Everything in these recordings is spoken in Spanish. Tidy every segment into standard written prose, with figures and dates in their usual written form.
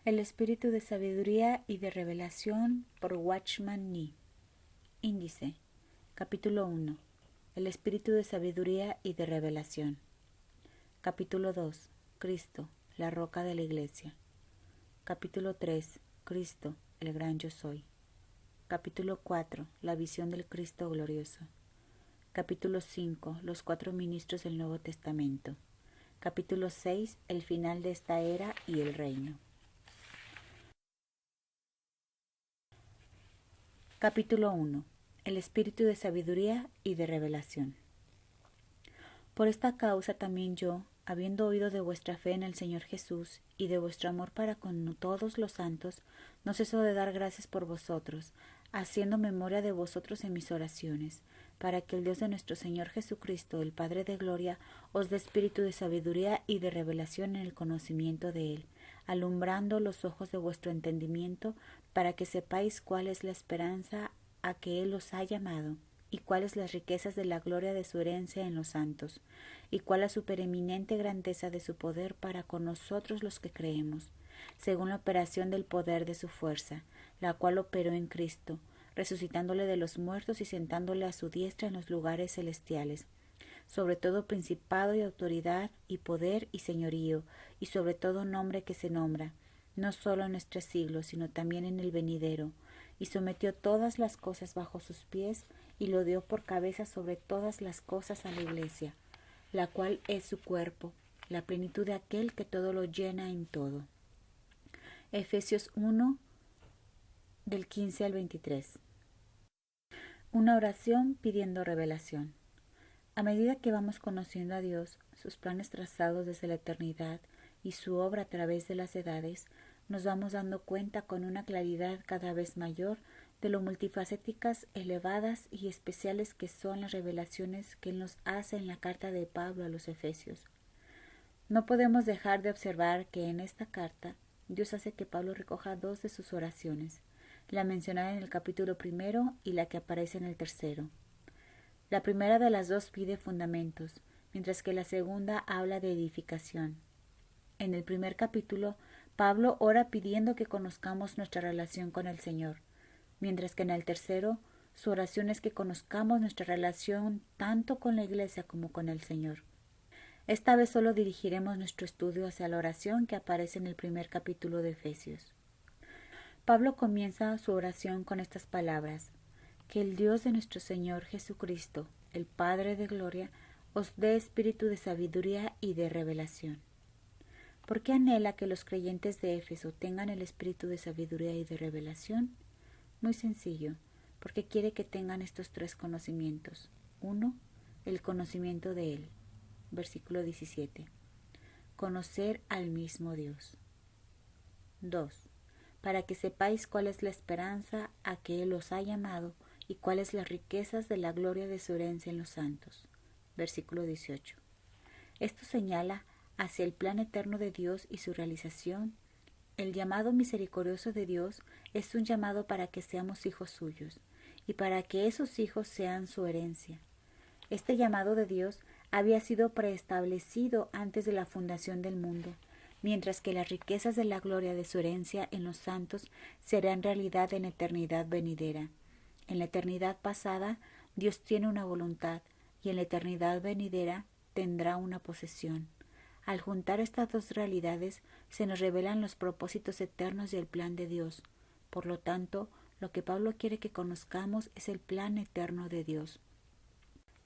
El espíritu de sabiduría y de revelación por Watchman Nee. Índice. Capítulo 1. El espíritu de sabiduría y de revelación. Capítulo 2. Cristo, la roca de la iglesia. Capítulo 3. Cristo, el gran yo soy. Capítulo 4. La visión del Cristo glorioso. Capítulo 5. Los 4 ministros del Nuevo Testamento. Capítulo 6. El final de esta era y el reino. Capítulo 1. El espíritu de sabiduría y de revelación. Por esta causa también yo, habiendo oído de vuestra fe en el Señor Jesús y de vuestro amor para con todos los santos, no ceso de dar gracias por vosotros, haciendo memoria de vosotros en mis oraciones, para que el Dios de nuestro Señor Jesucristo, el Padre de gloria, os dé espíritu de sabiduría y de revelación en el conocimiento de Él, alumbrando los ojos de vuestro entendimiento, para que sepáis cuál es la esperanza a que Él os ha llamado, y cuáles las riquezas de la gloria de su herencia en los santos, y cuál la supereminente grandeza de su poder para con nosotros los que creemos, según la operación del poder de su fuerza, la cual operó en Cristo, resucitándole de los muertos y sentándole a su diestra en los lugares celestiales, sobre todo principado y autoridad y poder y señorío, y sobre todo nombre que se nombra, no solo en este siglo, sino también en el venidero, y sometió todas las cosas bajo sus pies, y lo dio por cabeza sobre todas las cosas a la iglesia, la cual es su cuerpo, la plenitud de aquel que todo lo llena en todo. Efesios 1, del 15 al 23. Una oración pidiendo revelación. A medida que vamos conociendo a Dios, sus planes trazados desde la eternidad y su obra a través de las edades, nos vamos dando cuenta con una claridad cada vez mayor de lo multifacéticas, elevadas y especiales que son las revelaciones que Él nos hace en la carta de Pablo a los Efesios. No podemos dejar de observar que en esta carta Dios hace que Pablo recoja 2 de sus oraciones, la mencionada en el capítulo 1 y la que aparece en el 3. La primera de las 2 pide fundamentos, mientras que la segunda habla de edificación. En el primer capítulo, Pablo ora pidiendo que conozcamos nuestra relación con el Señor, mientras que en el 3, su oración es que conozcamos nuestra relación tanto con la Iglesia como con el Señor. Esta vez solo dirigiremos nuestro estudio hacia la oración que aparece en el primer capítulo de Efesios. Pablo comienza su oración con estas palabras: que el Dios de nuestro Señor Jesucristo, el Padre de gloria, os dé espíritu de sabiduría y de revelación. ¿Por qué anhela que los creyentes de Éfeso tengan el espíritu de sabiduría y de revelación? Muy sencillo, porque quiere que tengan estos 3 conocimientos. 1. El conocimiento de Él. Versículo 17. Conocer al mismo Dios. 2. Para que sepáis cuál es la esperanza a que Él os ha llamado y cuáles las riquezas de la gloria de su herencia en los santos. Versículo 18. Esto señala hacia el plan eterno de Dios y su realización. El llamado misericordioso de Dios es un llamado para que seamos hijos suyos y para que esos hijos sean su herencia. Este llamado de Dios había sido preestablecido antes de la fundación del mundo, mientras que las riquezas de la gloria de su herencia en los santos serán realidad en eternidad venidera. En la eternidad pasada, Dios tiene una voluntad, y en la eternidad venidera tendrá una posesión. Al juntar estas 2 realidades, se nos revelan los propósitos eternos y el plan de Dios. Por lo tanto, lo que Pablo quiere que conozcamos es el plan eterno de Dios.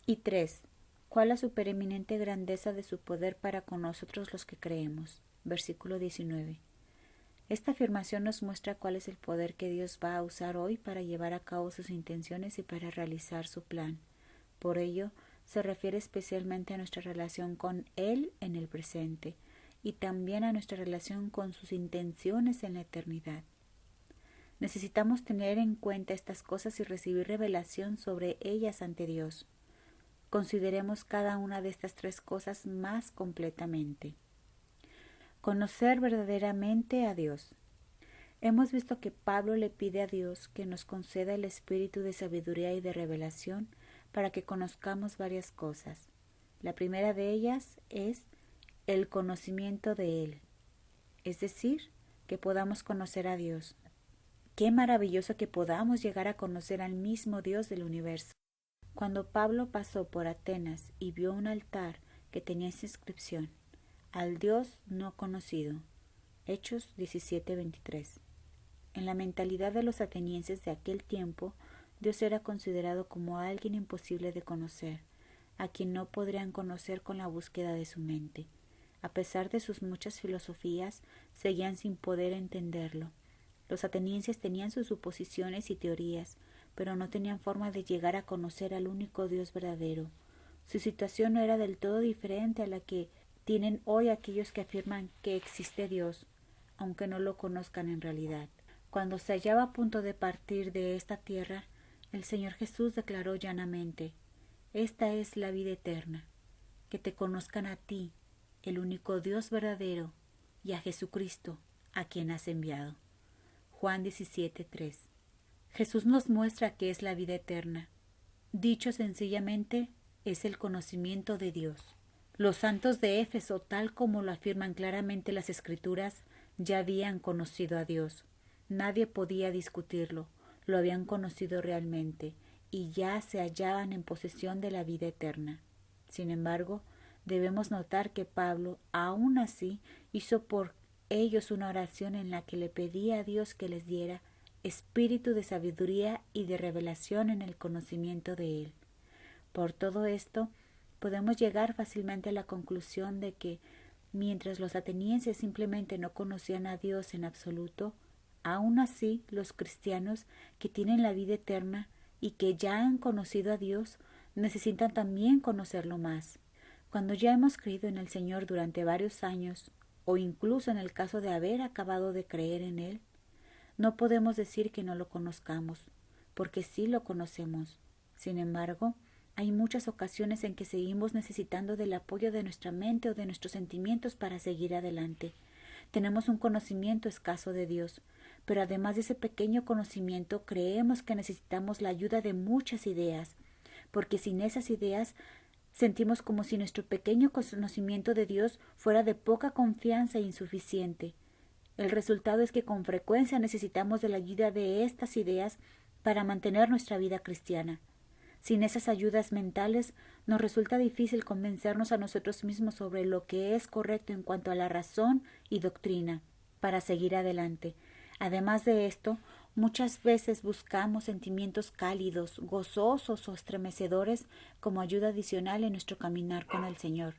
Y 3. ¿Cuál la supereminente grandeza de su poder para con nosotros los que creemos? Versículo 19. Esta afirmación nos muestra cuál es el poder que Dios va a usar hoy para llevar a cabo sus intenciones y para realizar su plan. Por ello, se refiere especialmente a nuestra relación con Él en el presente y también a nuestra relación con sus intenciones en la eternidad. Necesitamos tener en cuenta estas cosas y recibir revelación sobre ellas ante Dios. Consideremos cada una de estas 3 cosas más completamente. Conocer verdaderamente a Dios. Hemos visto que Pablo le pide a Dios que nos conceda el espíritu de sabiduría y de revelación para que conozcamos varias cosas. La primera de ellas es el conocimiento de Él, es decir, que podamos conocer a Dios. Qué maravilloso que podamos llegar a conocer al mismo Dios del universo. Cuando Pablo pasó por Atenas y vio un altar que tenía esa inscripción: al Dios no conocido. Hechos 17:23. En la mentalidad de los atenienses de aquel tiempo, Dios era considerado como alguien imposible de conocer, a quien no podrían conocer con la búsqueda de su mente. A pesar de sus muchas filosofías, seguían sin poder entenderlo. Los atenienses tenían sus suposiciones y teorías, pero no tenían forma de llegar a conocer al único Dios verdadero. Su situación no era del todo diferente a la que tienen hoy aquellos que afirman que existe Dios, aunque no lo conozcan en realidad. Cuando se hallaba a punto de partir de esta tierra, el Señor Jesús declaró llanamente: esta es la vida eterna, que te conozcan a ti, el único Dios verdadero, y a Jesucristo, a quien has enviado. Juan 17:3. Jesús nos muestra qué es la vida eterna. Dicho sencillamente, es el conocimiento de Dios. Los santos de Éfeso, tal como lo afirman claramente las Escrituras, ya habían conocido a Dios. Nadie podía discutirlo, lo habían conocido realmente, y ya se hallaban en posesión de la vida eterna. Sin embargo, debemos notar que Pablo, aún así, hizo por ellos una oración en la que le pedía a Dios que les diera espíritu de sabiduría y de revelación en el conocimiento de Él. Por todo esto, podemos llegar fácilmente a la conclusión de que, mientras los atenienses simplemente no conocían a Dios en absoluto, aún así los cristianos que tienen la vida eterna y que ya han conocido a Dios necesitan también conocerlo más. Cuando ya hemos creído en el Señor durante varios años, o incluso en el caso de haber acabado de creer en Él, no podemos decir que no lo conozcamos, porque sí lo conocemos. Sin embargo, hay muchas ocasiones en que seguimos necesitando del apoyo de nuestra mente o de nuestros sentimientos para seguir adelante. Tenemos un conocimiento escaso de Dios, pero además de ese pequeño conocimiento creemos que necesitamos la ayuda de muchas ideas, porque sin esas ideas sentimos como si nuestro pequeño conocimiento de Dios fuera de poca confianza e insuficiente. El resultado es que con frecuencia necesitamos de la ayuda de estas ideas para mantener nuestra vida cristiana. Sin esas ayudas mentales, nos resulta difícil convencernos a nosotros mismos sobre lo que es correcto en cuanto a la razón y doctrina, para seguir adelante. Además de esto, muchas veces buscamos sentimientos cálidos, gozosos o estremecedores como ayuda adicional en nuestro caminar con el Señor.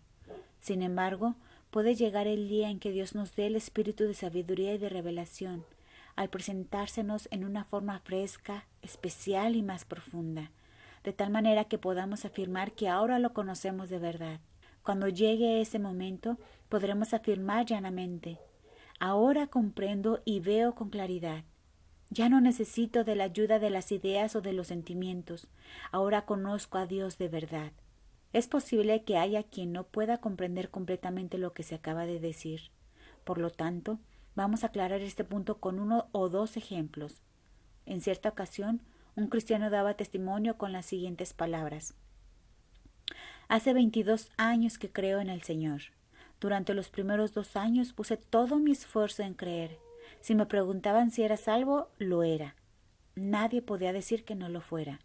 Sin embargo, puede llegar el día en que Dios nos dé el espíritu de sabiduría y de revelación, al presentársenos en una forma fresca, especial y más profunda, de tal manera que podamos afirmar que ahora lo conocemos de verdad. Cuando llegue ese momento, podremos afirmar llanamente: ahora comprendo y veo con claridad. Ya no necesito de la ayuda de las ideas o de los sentimientos. Ahora conozco a Dios de verdad. Es posible que haya quien no pueda comprender completamente lo que se acaba de decir. Por lo tanto, vamos a aclarar este punto con 1 o 2 ejemplos. En cierta ocasión, un cristiano daba testimonio con las siguientes palabras: hace 22 años que creo en el Señor. Durante los primeros 2 años puse todo mi esfuerzo en creer. Si me preguntaban si era salvo, lo era. Nadie podía decir que no lo fuera,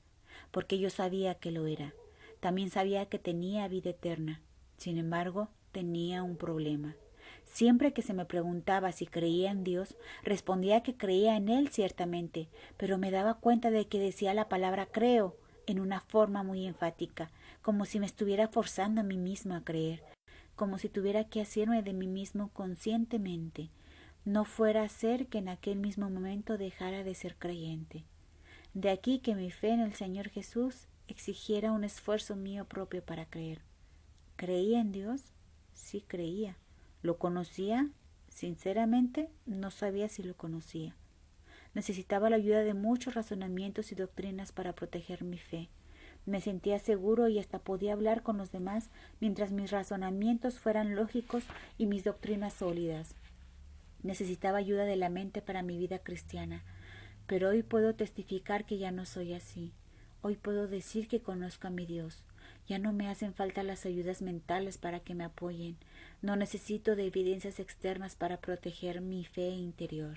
porque yo sabía que lo era. También sabía que tenía vida eterna. Sin embargo, tenía un problema. Siempre que se me preguntaba si creía en Dios, respondía que creía en Él ciertamente, pero me daba cuenta de que decía la palabra creo en una forma muy enfática, como si me estuviera forzando a mí misma a creer, como si tuviera que hacerme de mí mismo conscientemente. No fuera a ser que en aquel mismo momento dejara de ser creyente. De aquí que mi fe en el Señor Jesús exigiera un esfuerzo mío propio para creer. ¿Creía en Dios? Sí creía. ¿Lo conocía? Sinceramente, no sabía si lo conocía. Necesitaba la ayuda de muchos razonamientos y doctrinas para proteger mi fe. Me sentía seguro y hasta podía hablar con los demás mientras mis razonamientos fueran lógicos y mis doctrinas sólidas. Necesitaba ayuda de la mente para mi vida cristiana, pero hoy puedo testificar que ya no soy así. Hoy puedo decir que conozco a mi Dios. Ya no me hacen falta las ayudas mentales para que me apoyen. No necesito de evidencias externas para proteger mi fe interior.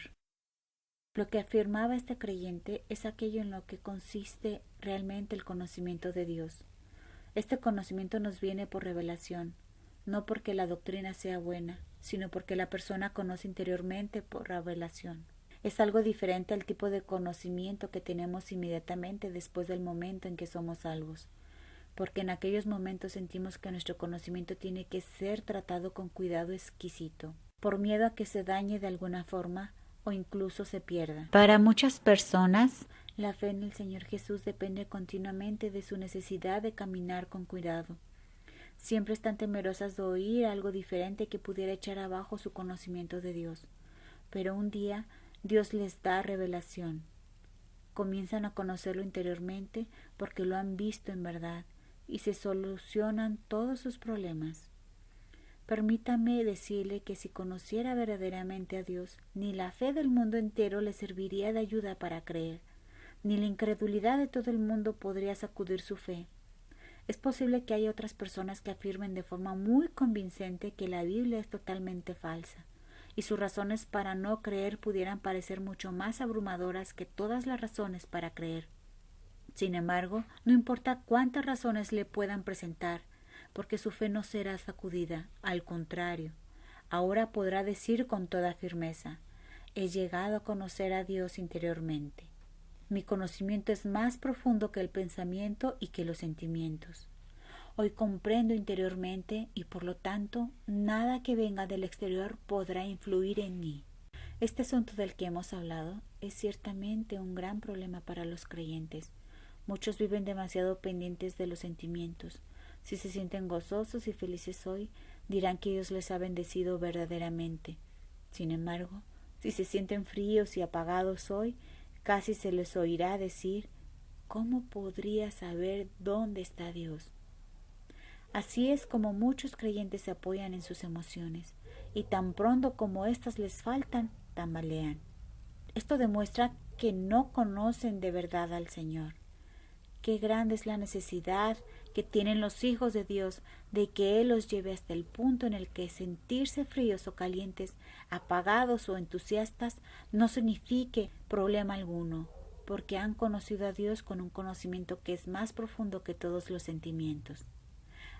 Lo que afirmaba este creyente es aquello en lo que consiste realmente el conocimiento de Dios. Este conocimiento nos viene por revelación, no porque la doctrina sea buena, sino porque la persona conoce interiormente por revelación. Es algo diferente al tipo de conocimiento que tenemos inmediatamente después del momento en que somos salvos, porque en aquellos momentos sentimos que nuestro conocimiento tiene que ser tratado con cuidado exquisito, por miedo a que se dañe de alguna forma o incluso se pierda. Para muchas personas, la fe en el Señor Jesús depende continuamente de su necesidad de caminar con cuidado. Siempre están temerosas de oír algo diferente que pudiera echar abajo su conocimiento de Dios. Pero un día Dios les da revelación. Comienzan a conocerlo interiormente porque lo han visto en verdad y se solucionan todos sus problemas. Permítame decirle que si conociera verdaderamente a Dios, ni la fe del mundo entero le serviría de ayuda para creer, ni la incredulidad de todo el mundo podría sacudir su fe. Es posible que haya otras personas que afirmen de forma muy convincente que la Biblia es totalmente falsa, y sus razones para no creer pudieran parecer mucho más abrumadoras que todas las razones para creer. Sin embargo, no importa cuántas razones le puedan presentar, porque su fe no será sacudida, al contrario, ahora podrá decir con toda firmeza: he llegado a conocer a Dios interiormente. Mi conocimiento es más profundo que el pensamiento y que los sentimientos. Hoy comprendo interiormente y por lo tanto nada que venga del exterior podrá influir en mí. Este asunto del que hemos hablado es ciertamente un gran problema para los creyentes. Muchos viven demasiado pendientes de los sentimientos. Si se sienten gozosos y felices hoy, dirán que Dios les ha bendecido verdaderamente. Sin embargo, si se sienten fríos y apagados hoy, casi se les oirá decir: ¿cómo podría saber dónde está Dios? Así es como muchos creyentes se apoyan en sus emociones, y tan pronto como éstas les faltan, tambalean. Esto demuestra que no conocen de verdad al Señor. Qué grande es la necesidad que tienen los hijos de Dios de que Él los lleve hasta el punto en el que sentirse fríos o calientes, apagados o entusiastas no signifique problema alguno, porque han conocido a Dios con un conocimiento que es más profundo que todos los sentimientos.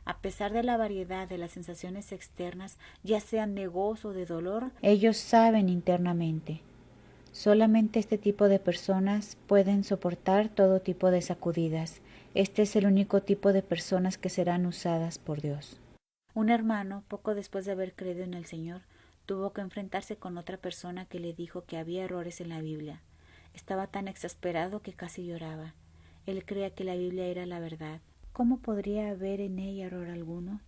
A pesar de la variedad de las sensaciones externas, ya sean de gozo o de dolor, ellos saben internamente. Solamente este tipo de personas pueden soportar todo tipo de sacudidas. Este es el único tipo de personas que serán usadas por Dios. Un hermano, poco después de haber creído en el Señor, tuvo que enfrentarse con otra persona que le dijo que había errores en la Biblia. Estaba tan exasperado que casi lloraba. Él creía que la Biblia era la verdad. ¿Cómo podría haber en ella error alguno?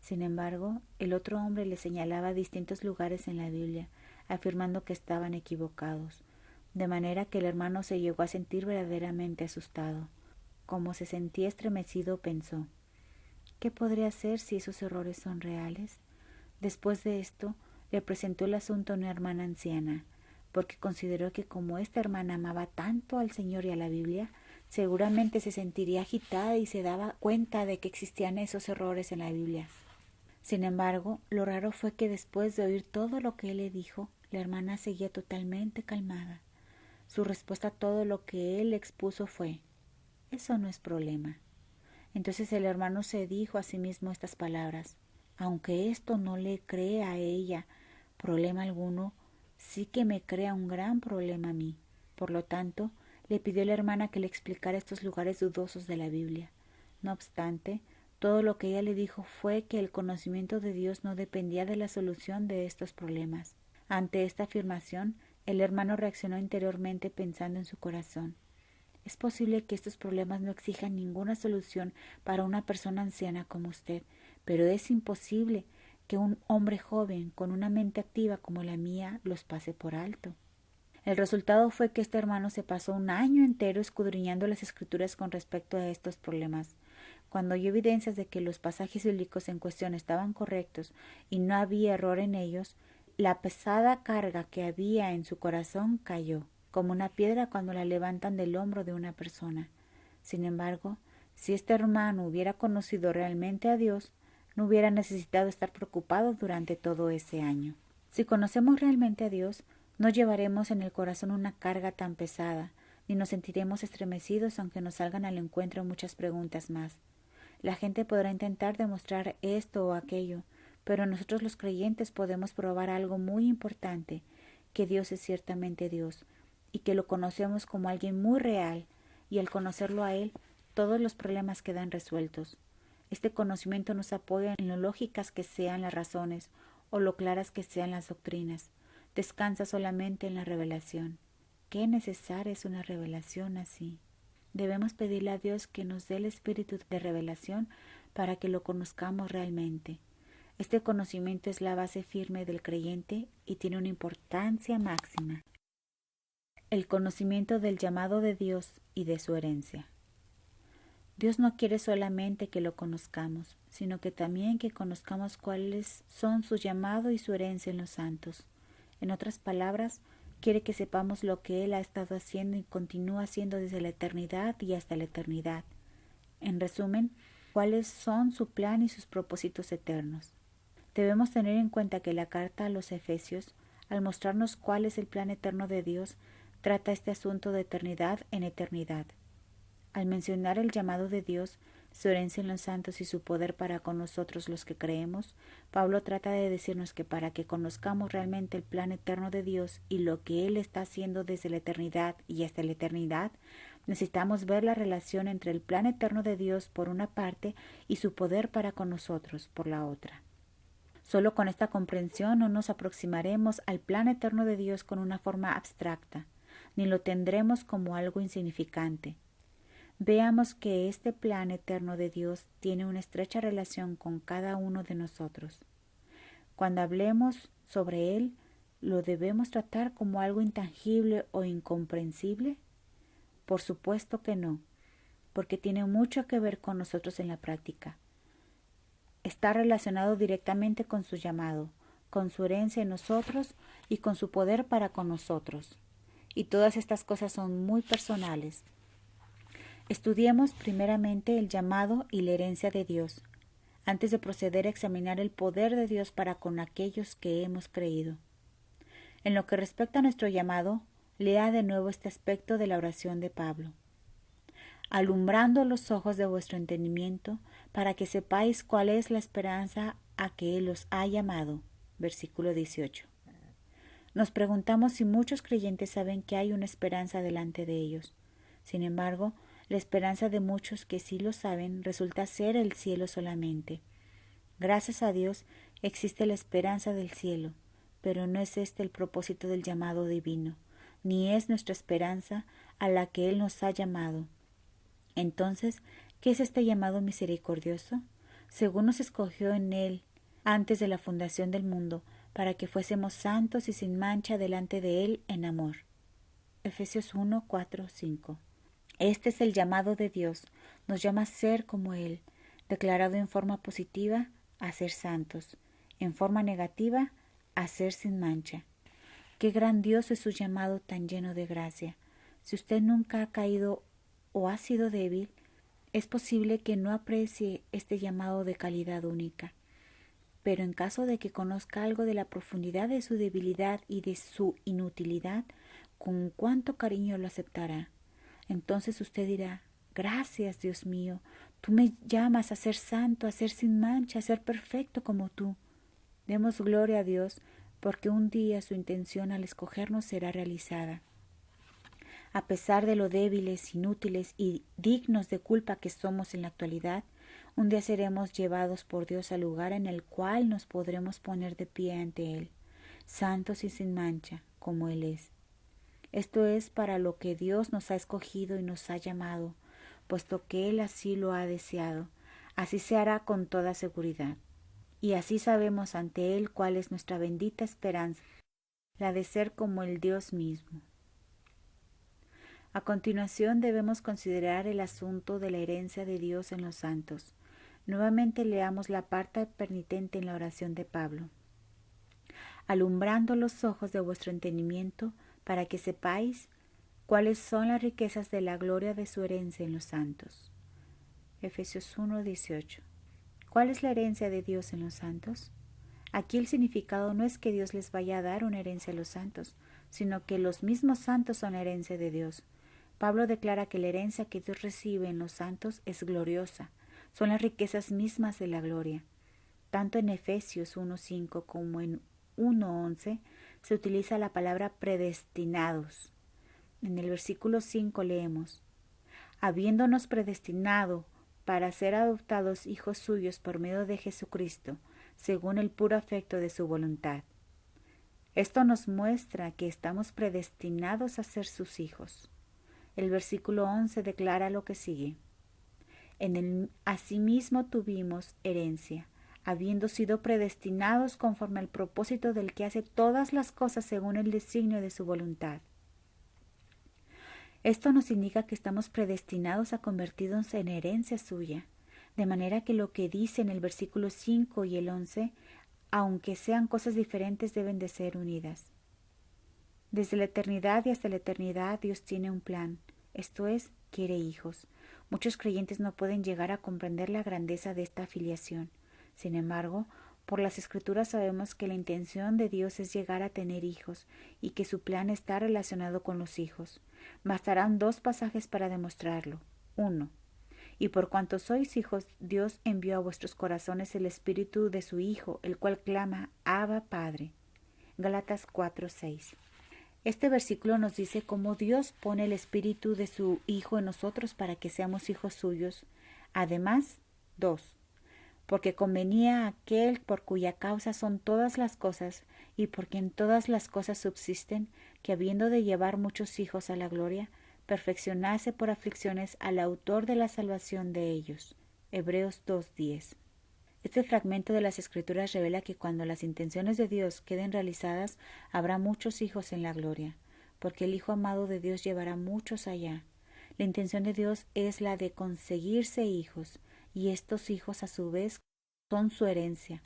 Sin embargo, el otro hombre le señalaba distintos lugares en la Biblia, afirmando que estaban equivocados, de manera que el hermano se llegó a sentir verdaderamente asustado. Como se sentía estremecido, pensó: ¿qué podría hacer si esos errores son reales? Después de esto, le presentó el asunto a una hermana anciana, porque consideró que como esta hermana amaba tanto al Señor y a la Biblia, seguramente se sentiría agitada y se daba cuenta de que existían esos errores en la Biblia. Sin embargo, lo raro fue que después de oír todo lo que él le dijo, la hermana seguía totalmente calmada. Su respuesta a todo lo que él expuso fue: eso no es problema. Entonces el hermano se dijo a sí mismo estas palabras: aunque esto no le crea a ella problema alguno, sí que me crea un gran problema a mí. Por lo tanto, le pidió a la hermana que le explicara estos lugares dudosos de la Biblia. No obstante, todo lo que ella le dijo fue que el conocimiento de Dios no dependía de la solución de estos problemas. Ante esta afirmación, el hermano reaccionó interiormente pensando en su corazón: es posible que estos problemas no exijan ninguna solución para una persona anciana como usted, pero es imposible que un hombre joven con una mente activa como la mía los pase por alto. El resultado fue que este hermano se pasó un año entero escudriñando las escrituras con respecto a estos problemas. Cuando oyó evidencias de que los pasajes bíblicos en cuestión estaban correctos y no había error en ellos, la pesada carga que había en su corazón cayó, como una piedra cuando la levantan del hombro de una persona. Sin embargo, Si este hermano hubiera conocido realmente a Dios, no hubiera necesitado estar preocupado durante todo ese año. Si conocemos realmente a Dios, no llevaremos en el corazón una carga tan pesada, ni nos sentiremos estremecidos aunque nos salgan al encuentro muchas preguntas más. La gente podrá intentar demostrar esto o aquello, pero nosotros los creyentes podemos probar algo muy importante, que Dios es ciertamente Dios, y que lo conocemos como alguien muy real, y al conocerlo a Él, todos los problemas quedan resueltos. Este conocimiento nos apoya en lo lógicas que sean las razones o lo claras que sean las doctrinas. Descansa solamente en la revelación. Qué necesaria es una revelación así. Debemos pedirle a Dios que nos dé el espíritu de revelación para que lo conozcamos realmente. Este conocimiento es la base firme del creyente y tiene una importancia máxima. El conocimiento del llamado de Dios y de su herencia. Dios no quiere solamente que lo conozcamos, sino que también que conozcamos cuáles son su llamado y su herencia en los santos. En otras palabras, quiere que sepamos lo que Él ha estado haciendo y continúa haciendo desde la eternidad y hasta la eternidad. En resumen, cuáles son su plan y sus propósitos eternos. Debemos tener en cuenta que la carta a los Efesios, al mostrarnos cuál es el plan eterno de Dios, trata este asunto de eternidad en eternidad. Al mencionar el llamado de Dios, su herencia en los santos y su poder para con nosotros los que creemos, Pablo trata de decirnos que para que conozcamos realmente el plan eterno de Dios y lo que Él está haciendo desde la eternidad y hasta la eternidad, necesitamos ver la relación entre el plan eterno de Dios por una parte y su poder para con nosotros por la otra. Solo con esta comprensión no nos aproximaremos al plan eterno de Dios con una forma abstracta, ni lo tendremos como algo insignificante. Veamos que este plan eterno de Dios tiene una estrecha relación con cada uno de nosotros. Cuando hablemos sobre Él, ¿lo debemos tratar como algo intangible o incomprensible? Por supuesto que no, porque tiene mucho que ver con nosotros en la práctica. Está relacionado directamente con su llamado, con su herencia en nosotros y con su poder para con nosotros. Y todas estas cosas son muy personales. Estudiemos primeramente el llamado y la herencia de Dios, antes de proceder a examinar el poder de Dios para con aquellos que hemos creído. En lo que respecta a nuestro llamado, lea de nuevo este aspecto de la oración de Pablo. Alumbrando los ojos de vuestro entendimiento, para que sepáis cuál es la esperanza a que Él os ha llamado. Versículo 18. Nos preguntamos si muchos creyentes saben que hay una esperanza delante de ellos. Sin embargo, la esperanza de muchos que sí lo saben resulta ser el cielo solamente. Gracias a Dios existe la esperanza del cielo, pero no es este el propósito del llamado divino, ni es nuestra esperanza a la que Él nos ha llamado. Entonces, ¿qué es este llamado misericordioso? Según nos escogió en Él antes de la fundación del mundo, para que fuésemos santos y sin mancha delante de Él en amor. Efesios 1, 4, 5. Este es el llamado de Dios, nos llama a ser como Él, declarado en forma positiva a ser santos, en forma negativa a ser sin mancha. Qué grandioso es su llamado tan lleno de gracia. Si usted nunca ha caído o ha sido débil, es posible que no aprecie este llamado de calidad única. Pero en caso de que conozca algo de la profundidad de su debilidad y de su inutilidad, con cuánto cariño lo aceptará. Entonces usted dirá, gracias Dios mío, tú me llamas a ser santo, a ser sin mancha, a ser perfecto como tú. Demos gloria a Dios, porque un día su intención al escogernos será realizada. A pesar de lo débiles, inútiles y dignos de culpa que somos en la actualidad, un día seremos llevados por Dios al lugar en el cual nos podremos poner de pie ante Él, santos y sin mancha, como Él es. Esto es para lo que Dios nos ha escogido y nos ha llamado, puesto que Él así lo ha deseado. Así se hará con toda seguridad. Y así sabemos ante Él cuál es nuestra bendita esperanza, la de ser como el Dios mismo. A continuación debemos considerar el asunto de la herencia de Dios en los santos. Nuevamente leamos la parte penitente en la oración de Pablo. Alumbrando los ojos de vuestro entendimiento, para que sepáis cuáles son las riquezas de la gloria de su herencia en los santos. Efesios 1:18. ¿Cuál es la herencia de Dios en los santos? Aquí el significado no es que Dios les vaya a dar una herencia a los santos, sino que los mismos santos son la herencia de Dios. Pablo declara que la herencia que Dios recibe en los santos es gloriosa, son las riquezas mismas de la gloria. Tanto en Efesios 1:5 como en 1:11 se utiliza la palabra predestinados. En el versículo 5 leemos: habiéndonos predestinado para ser adoptados hijos suyos por medio de Jesucristo, según el puro afecto de su voluntad. Esto nos muestra que estamos predestinados a ser sus hijos. El versículo 11 declara lo que sigue: en él asimismo tuvimos herencia, habiendo sido predestinados conforme al propósito del que hace todas las cosas según el designio de su voluntad. Esto nos indica que estamos predestinados a convertirnos en herencia suya, de manera que lo que dice en el versículo 5 y el 11, aunque sean cosas diferentes, deben de ser unidas. Desde la eternidad y hasta la eternidad Dios tiene un plan, esto es, quiere hijos. Muchos creyentes no pueden llegar a comprender la grandeza de esta afiliación. Sin embargo, por las Escrituras sabemos que la intención de Dios es llegar a tener hijos y que su plan está relacionado con los hijos. Bastarán 2 pasajes para demostrarlo. 1. Y por cuanto sois hijos, Dios envió a vuestros corazones el espíritu de su Hijo, el cual clama, Abba, Padre. Gálatas 4:6. Este versículo nos dice cómo Dios pone el espíritu de su Hijo en nosotros para que seamos hijos suyos. Además, 2. Porque convenía a aquel por cuya causa son todas las cosas, y por quien todas las cosas subsisten, que habiendo de llevar muchos hijos a la gloria, perfeccionase por aflicciones al autor de la salvación de ellos. Hebreos 2:10. Este fragmento de las Escrituras revela que cuando las intenciones de Dios queden realizadas, habrá muchos hijos en la gloria, porque el Hijo amado de Dios llevará muchos allá. La intención de Dios es la de conseguirse hijos, y estos hijos a su vez son su herencia.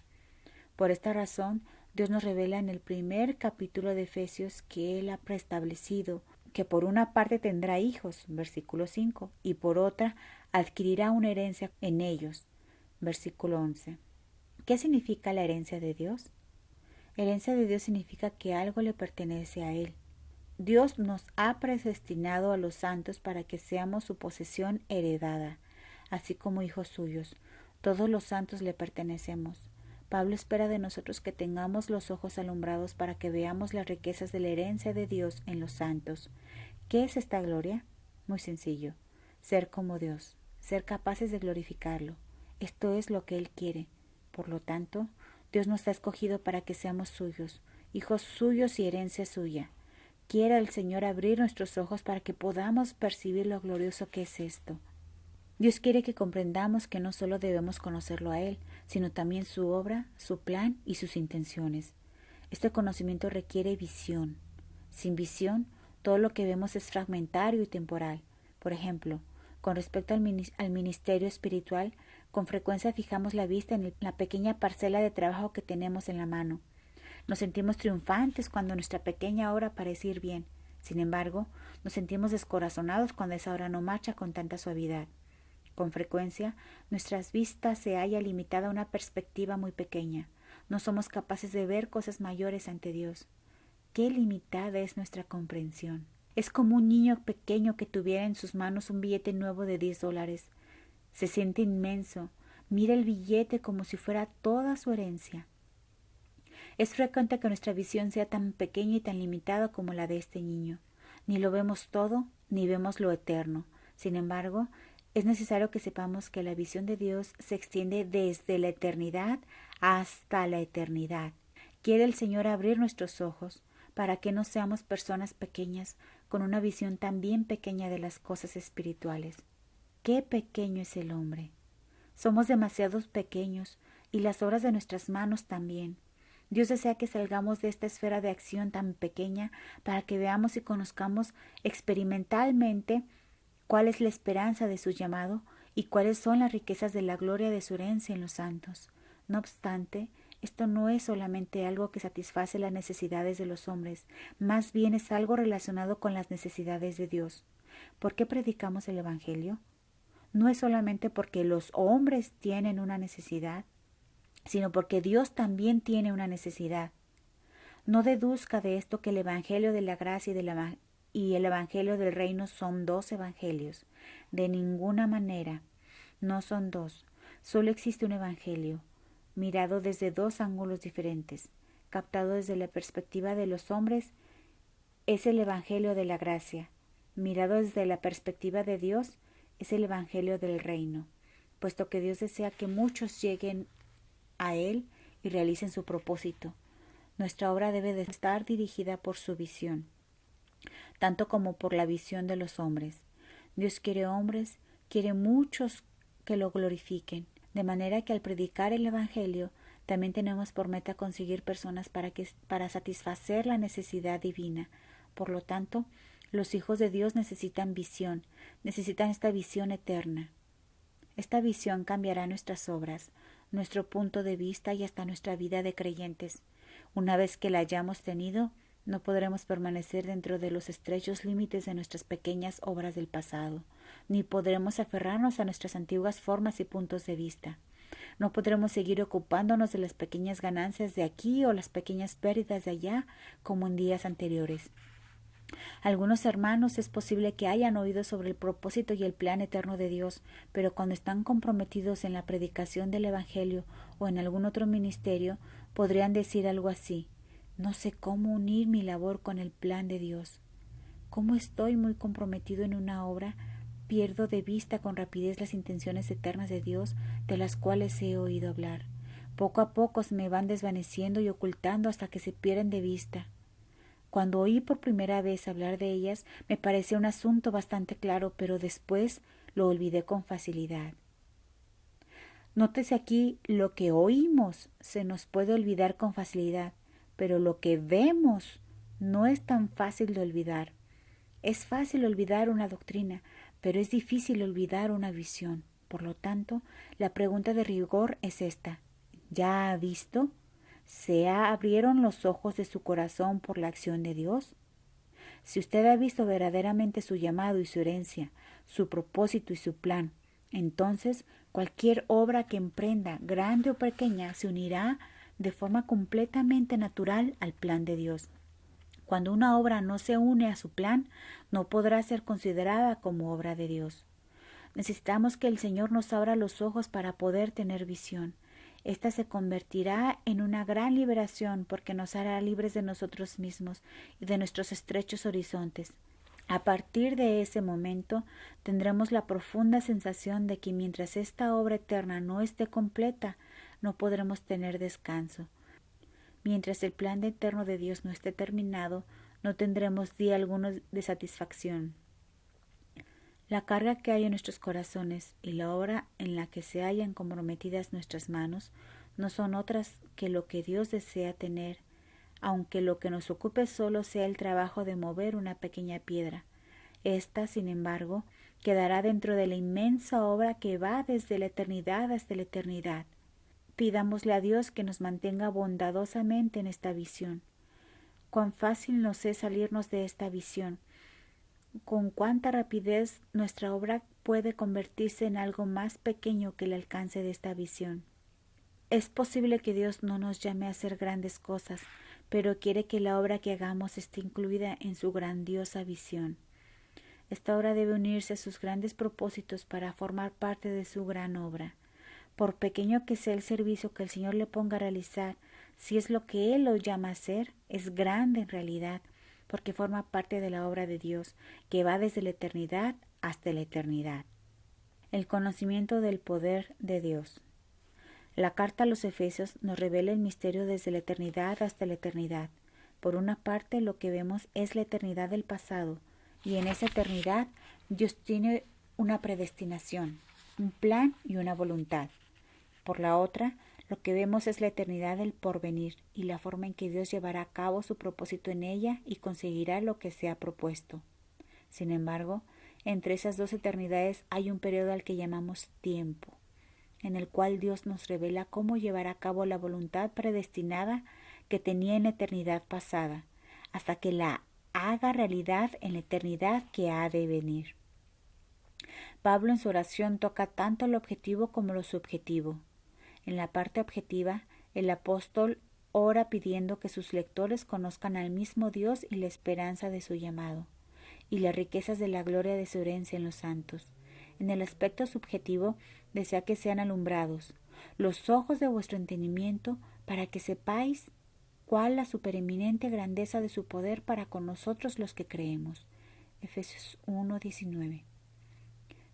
Por esta razón, Dios nos revela en el primer capítulo de Efesios que Él ha preestablecido que por una parte tendrá hijos, versículo 5, y por otra adquirirá una herencia en ellos, versículo 11. ¿Qué significa la herencia de Dios? Herencia de Dios significa que algo le pertenece a Él. Dios nos ha predestinado a los santos para que seamos su posesión heredada, así como hijos suyos. Todos los santos le pertenecemos. Pablo espera de nosotros que tengamos los ojos alumbrados para que veamos las riquezas de la herencia de Dios en los santos. ¿Qué es esta gloria? Muy sencillo. Ser como Dios, ser capaces de glorificarlo. Esto es lo que Él quiere. Por lo tanto, Dios nos ha escogido para que seamos suyos, hijos suyos y herencia suya. Quiera el Señor abrir nuestros ojos para que podamos percibir lo glorioso que es esto. Dios quiere que comprendamos que no solo debemos conocerlo a Él, sino también su obra, su plan y sus intenciones. Este conocimiento requiere visión. Sin visión, todo lo que vemos es fragmentario y temporal. Por ejemplo, con respecto al ministerio espiritual, con frecuencia fijamos la vista en la pequeña parcela de trabajo que tenemos en la mano. Nos sentimos triunfantes cuando nuestra pequeña obra parece ir bien. Sin embargo, nos sentimos descorazonados cuando esa obra no marcha con tanta suavidad. Con frecuencia, nuestras vistas se halla limitada a una perspectiva muy pequeña. No somos capaces de ver cosas mayores ante Dios. Qué limitada es nuestra comprensión. Es como un niño pequeño que tuviera en sus manos un billete nuevo de $10. Se siente inmenso. Mira el billete como si fuera toda su herencia. Es frecuente que nuestra visión sea tan pequeña y tan limitada como la de este niño. Ni lo vemos todo, ni vemos lo eterno. Sin embargo, es necesario que sepamos que la visión de Dios se extiende desde la eternidad hasta la eternidad. Quiere el Señor abrir nuestros ojos para que no seamos personas pequeñas con una visión también pequeña de las cosas espirituales. ¡Qué pequeño es el hombre! Somos demasiados pequeños y las obras de nuestras manos también. Dios desea que salgamos de esta esfera de acción tan pequeña para que veamos y conozcamos experimentalmente cuál es la esperanza de su llamado y cuáles son las riquezas de la gloria de su herencia en los santos. No obstante, esto no es solamente algo que satisface las necesidades de los hombres, más bien es algo relacionado con las necesidades de Dios. ¿Por qué predicamos el Evangelio? no es solamente porque los hombres tienen una necesidad, sino porque Dios también tiene una necesidad. No deduzca de esto que el Evangelio de la gracia y el Evangelio del reino son dos evangelios. De ninguna manera. No son dos. Solo existe un evangelio, mirado desde dos ángulos diferentes. Captado desde la perspectiva de los hombres, es el Evangelio de la gracia. Mirado desde la perspectiva de Dios, es el Evangelio del reino, puesto que Dios desea que muchos lleguen a Él y realicen su propósito. Nuestra obra debe de estar dirigida por su visión, tanto como por la visión de los hombres. Dios quiere hombres, quiere muchos que lo glorifiquen, de manera que al predicar el Evangelio también tenemos por meta conseguir personas para satisfacer la necesidad divina. Por lo tanto, los hijos de Dios necesitan visión, necesitan esta visión eterna. Esta visión cambiará nuestras obras, nuestro punto de vista y hasta nuestra vida de creyentes. Una vez que la hayamos tenido, no podremos permanecer dentro de los estrechos límites de nuestras pequeñas obras del pasado, ni podremos aferrarnos a nuestras antiguas formas y puntos de vista. No podremos seguir ocupándonos de las pequeñas ganancias de aquí o las pequeñas pérdidas de allá como en días anteriores. Algunos hermanos es posible que hayan oído sobre el propósito y el plan eterno de Dios, pero cuando están comprometidos en la predicación del Evangelio o en algún otro ministerio, podrían decir algo así: no sé cómo unir mi labor con el plan de Dios. Como estoy muy comprometido en una obra, pierdo de vista con rapidez las intenciones eternas de Dios de las cuales he oído hablar. Poco a poco se me van desvaneciendo y ocultando hasta que se pierden de vista. Cuando oí por primera vez hablar de ellas, me pareció un asunto bastante claro, pero después lo olvidé con facilidad. Nótese aquí, lo que oímos se nos puede olvidar con facilidad, pero lo que vemos no es tan fácil de olvidar. Es fácil olvidar una doctrina, pero es difícil olvidar una visión. Por lo tanto, la pregunta de rigor es esta: ¿ya ha visto? ¿Se abrieron los ojos de su corazón por la acción de Dios? Si usted ha visto verdaderamente su llamado y su herencia, su propósito y su plan, entonces cualquier obra que emprenda, grande o pequeña, se unirá de forma completamente natural al plan de Dios. Cuando una obra no se une a su plan, no podrá ser considerada como obra de Dios. Necesitamos que el Señor nos abra los ojos para poder tener visión. Esta se convertirá en una gran liberación porque nos hará libres de nosotros mismos y de nuestros estrechos horizontes. A partir de ese momento tendremos la profunda sensación de que mientras esta obra eterna no esté completa, no podremos tener descanso. Mientras el plan eterno de Dios no esté terminado, no tendremos día alguno de satisfacción. La carga que hay en nuestros corazones y la obra en la que se hallan comprometidas nuestras manos no son otras que lo que Dios desea tener, aunque lo que nos ocupe solo sea el trabajo de mover una pequeña piedra. Esta, sin embargo, quedará dentro de la inmensa obra que va desde la eternidad hasta la eternidad. Pidámosle a Dios que nos mantenga bondadosamente en esta visión. Cuán fácil nos es salirnos de esta visión. Con cuánta rapidez nuestra obra puede convertirse en algo más pequeño que el alcance de esta visión. Es posible que Dios no nos llame a hacer grandes cosas, pero quiere que la obra que hagamos esté incluida en su grandiosa visión. Esta obra debe unirse a sus grandes propósitos para formar parte de su gran obra. Por pequeño que sea el servicio que el Señor le ponga a realizar, si es lo que Él lo llama a hacer, es grande en realidad, porque forma parte de la obra de Dios, que va desde la eternidad hasta la eternidad. El conocimiento del poder de Dios. La carta a los Efesios nos revela el misterio desde la eternidad hasta la eternidad. Por una parte, lo que vemos es la eternidad del pasado, y en esa eternidad Dios tiene una predestinación, un plan y una voluntad. Por la otra, lo que vemos es la eternidad del porvenir y la forma en que Dios llevará a cabo su propósito en ella y conseguirá lo que se ha propuesto. Sin embargo, entre esas dos eternidades hay un periodo al que llamamos tiempo, en el cual Dios nos revela cómo llevará a cabo la voluntad predestinada que tenía en la eternidad pasada, hasta que la haga realidad en la eternidad que ha de venir. Pablo en su oración toca tanto lo objetivo como lo subjetivo. En la parte objetiva, el apóstol ora pidiendo que sus lectores conozcan al mismo Dios y la esperanza de su llamado, y las riquezas de la gloria de su herencia en los santos. En el aspecto subjetivo, desea que sean alumbrados los ojos de vuestro entendimiento para que sepáis cuál la supereminente grandeza de su poder para con nosotros los que creemos. Efesios 1:19.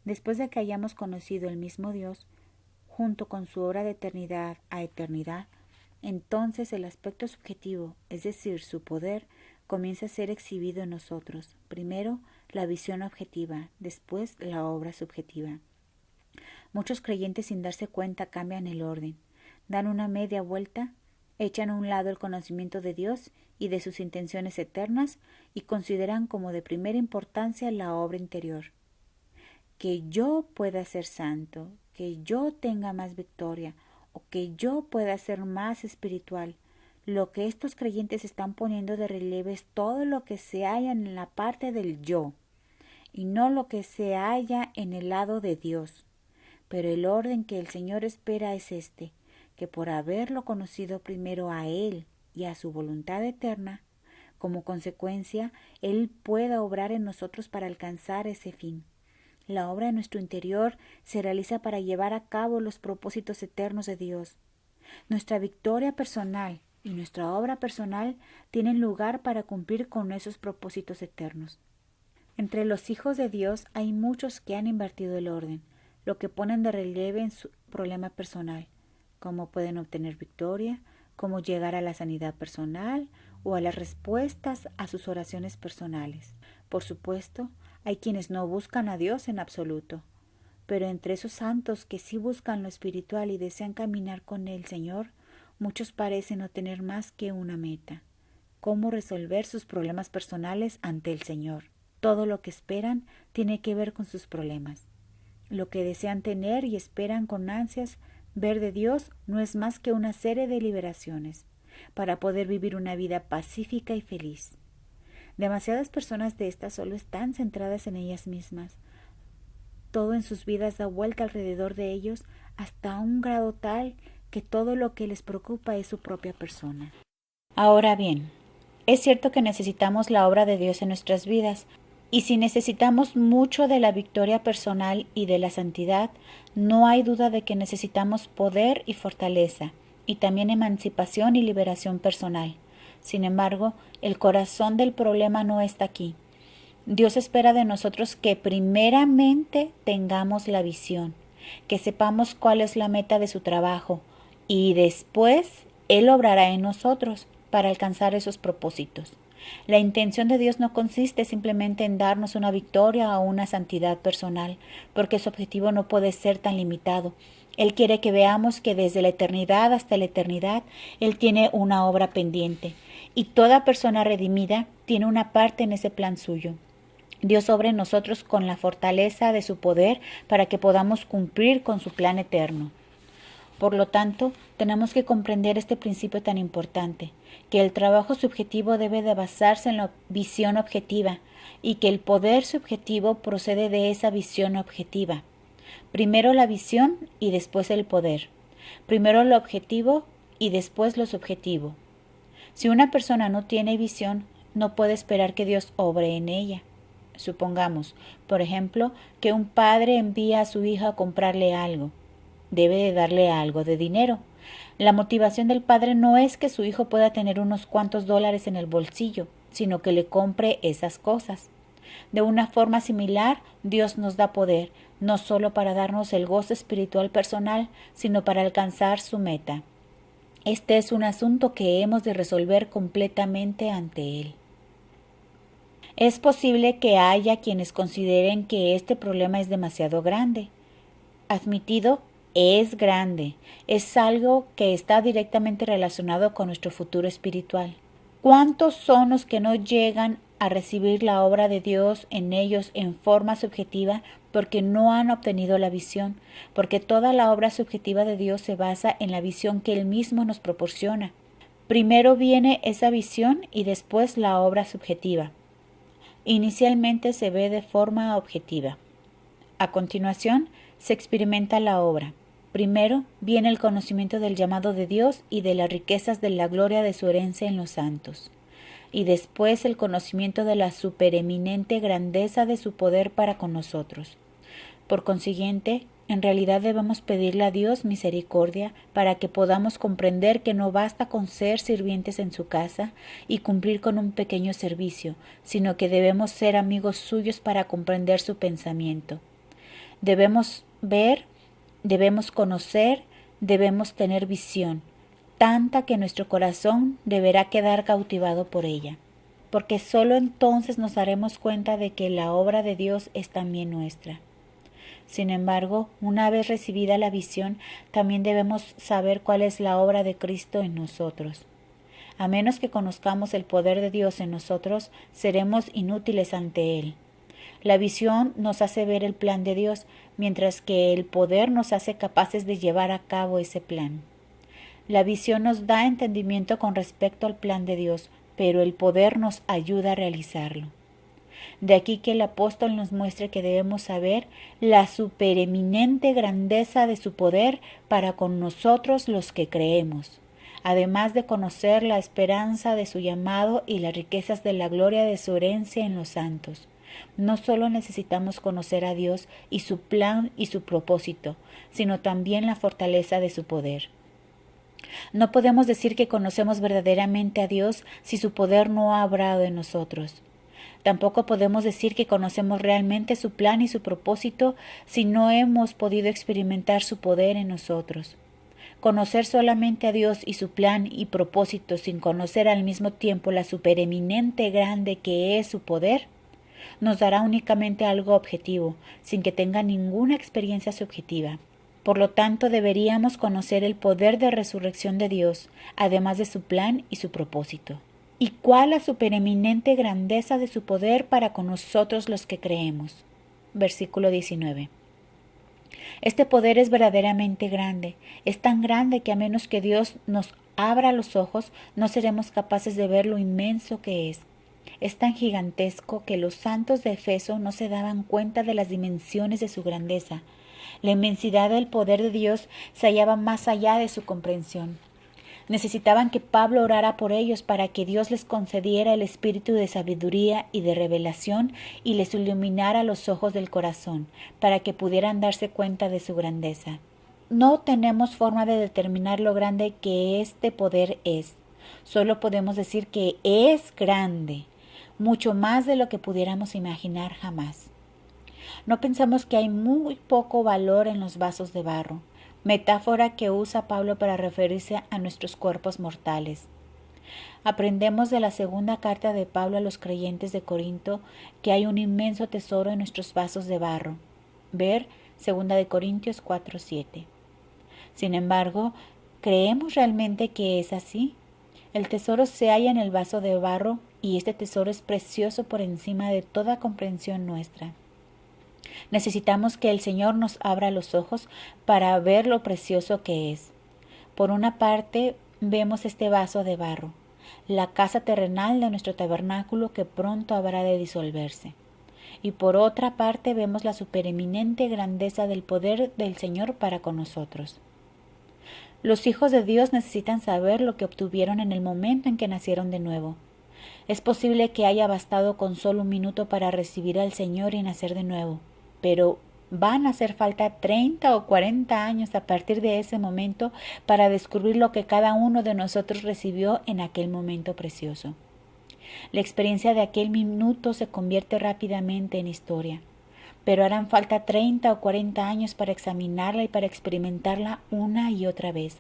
Después de que hayamos conocido el mismo Dios, junto con su obra de eternidad a eternidad, entonces el aspecto subjetivo, es decir, su poder, comienza a ser exhibido en nosotros. Primero, la visión objetiva, después la obra subjetiva. Muchos creyentes sin darse cuenta cambian el orden, dan una media vuelta, echan a un lado el conocimiento de Dios y de sus intenciones eternas y consideran como de primera importancia la obra interior. Que yo pueda ser santo, que yo tenga más victoria o que yo pueda ser más espiritual. Lo que estos creyentes están poniendo de relieve es todo lo que se halla en la parte del yo y no lo que se halla en el lado de Dios. Pero el orden que el Señor espera es este, que por haberlo conocido primero a Él y a su voluntad eterna, como consecuencia, Él pueda obrar en nosotros para alcanzar ese fin. La obra en nuestro interior se realiza para llevar a cabo los propósitos eternos de Dios. Nuestra victoria personal y nuestra obra personal tienen lugar para cumplir con esos propósitos eternos. Entre los hijos de Dios hay muchos que han invertido el orden, lo que ponen de relieve en su problema personal, cómo pueden obtener victoria, cómo llegar a la sanidad personal o a las respuestas a sus oraciones personales. Por supuesto, hay quienes no buscan a Dios en absoluto, pero entre esos santos que sí buscan lo espiritual y desean caminar con el Señor, muchos parecen no tener más que una meta: cómo resolver sus problemas personales ante el Señor. Todo lo que esperan tiene que ver con sus problemas. Lo que desean tener y esperan con ansias ver de Dios no es más que una serie de liberaciones para poder vivir una vida pacífica y feliz. Demasiadas personas de estas solo están centradas en ellas mismas. Todo en sus vidas da vuelta alrededor de ellos hasta un grado tal que todo lo que les preocupa es su propia persona. Ahora bien, es cierto que necesitamos la obra de Dios en nuestras vidas, y si necesitamos mucho de la victoria personal y de la santidad, no hay duda de que necesitamos poder y fortaleza, y también emancipación y liberación personal. Sin embargo, el corazón del problema no está aquí. Dios espera de nosotros que primeramente tengamos la visión, que sepamos cuál es la meta de su trabajo, y después Él obrará en nosotros para alcanzar esos propósitos. La intención de Dios no consiste simplemente en darnos una victoria o una santidad personal, porque su objetivo no puede ser tan limitado. Él quiere que veamos que desde la eternidad hasta la eternidad Él tiene una obra pendiente, y toda persona redimida tiene una parte en ese plan suyo. Dios obra en nosotros con la fortaleza de su poder para que podamos cumplir con su plan eterno. Por lo tanto, tenemos que comprender este principio tan importante, que el trabajo subjetivo debe de basarse en la visión objetiva y que el poder subjetivo procede de esa visión objetiva. Primero la visión y después el poder. Primero lo objetivo y después lo subjetivo. Si una persona no tiene visión, no puede esperar que Dios obre en ella. Supongamos, por ejemplo, que un padre envía a su hijo a comprarle algo. Debe de darle algo de dinero. La motivación del padre no es que su hijo pueda tener unos cuantos dólares en el bolsillo, sino que le compre esas cosas. De una forma similar, Dios nos da poder, no solo para darnos el gozo espiritual personal, sino para alcanzar su meta. Este es un asunto que hemos de resolver completamente ante Él. Es posible que haya quienes consideren que este problema es demasiado grande. Admitido, es grande, es algo que está directamente relacionado con nuestro futuro espiritual. ¿Cuántos son los que no llegan a recibir la obra de Dios en ellos en forma subjetiva porque no han obtenido la visión? Porque toda la obra subjetiva de Dios se basa en la visión que Él mismo nos proporciona. Primero viene esa visión y después la obra subjetiva. Inicialmente se ve de forma objetiva. A continuación, se experimenta la obra. Primero viene el conocimiento del llamado de Dios y de las riquezas de la gloria de su herencia en los santos, y después el conocimiento de la supereminente grandeza de su poder para con nosotros. Por consiguiente, en realidad debemos pedirle a Dios misericordia para que podamos comprender que no basta con ser sirvientes en su casa y cumplir con un pequeño servicio, sino que debemos ser amigos suyos para comprender su pensamiento. Debemos ver, debemos conocer, debemos tener visión, tanta que nuestro corazón deberá quedar cautivado por ella, porque sólo entonces nos daremos cuenta de que la obra de Dios es también nuestra. Sin embargo, una vez recibida la visión, también debemos saber cuál es la obra de Cristo en nosotros. A menos que conozcamos el poder de Dios en nosotros, seremos inútiles ante Él. La visión nos hace ver el plan de Dios, mientras que el poder nos hace capaces de llevar a cabo ese plan. La visión nos da entendimiento con respecto al plan de Dios, pero el poder nos ayuda a realizarlo. De aquí que el apóstol nos muestre que debemos saber la supereminente grandeza de su poder para con nosotros los que creemos, además de conocer la esperanza de su llamado y las riquezas de la gloria de su herencia en los santos. No solo necesitamos conocer a Dios y su plan y su propósito, sino también la fortaleza de su poder. No podemos decir que conocemos verdaderamente a Dios si su poder no ha obrado en nosotros. Tampoco podemos decir que conocemos realmente su plan y su propósito si no hemos podido experimentar su poder en nosotros. Conocer solamente a Dios y su plan y propósito sin conocer al mismo tiempo la supereminente grande que es su poder, nos dará únicamente algo objetivo, sin que tenga ninguna experiencia subjetiva. Por lo tanto, deberíamos conocer el poder de resurrección de Dios, además de su plan y su propósito. ¿Y cuál la supereminente grandeza de su poder para con nosotros los que creemos? Versículo 19. Este poder es verdaderamente grande, es tan grande que a menos que Dios nos abra los ojos, no seremos capaces de ver lo inmenso que es. Es tan gigantesco que los santos de Efeso no se daban cuenta de las dimensiones de su grandeza. La inmensidad del poder de Dios se hallaba más allá de su comprensión. Necesitaban que Pablo orara por ellos para que Dios les concediera el espíritu de sabiduría y de revelación y les iluminara los ojos del corazón, para que pudieran darse cuenta de su grandeza. No tenemos forma de determinar lo grande que este poder es. Solo podemos decir que es grande, mucho más de lo que pudiéramos imaginar jamás. No pensamos que hay muy poco valor en los vasos de barro, metáfora que usa Pablo para referirse a nuestros cuerpos mortales. Aprendemos de la segunda carta de Pablo a los creyentes de Corinto que hay un inmenso tesoro en nuestros vasos de barro. Ver 2 de Corintios 4:7. Sin embargo, ¿creemos realmente que es así? El tesoro se halla en el vaso de barro y este tesoro es precioso por encima de toda comprensión nuestra. Necesitamos que el Señor nos abra los ojos para ver lo precioso que es. Por una parte, vemos este vaso de barro, la casa terrenal de nuestro tabernáculo que pronto habrá de disolverse. Y por otra parte, vemos la supereminente grandeza del poder del Señor para con nosotros. Los hijos de Dios necesitan saber lo que obtuvieron en el momento en que nacieron de nuevo. Es posible que haya bastado con solo un minuto para recibir al Señor y nacer de nuevo, pero van a hacer falta 30 o 40 años a partir de ese momento para descubrir lo que cada uno de nosotros recibió en aquel momento precioso. La experiencia de aquel minuto se convierte rápidamente en historia, pero harán falta 30 o 40 años para examinarla y para experimentarla una y otra vez,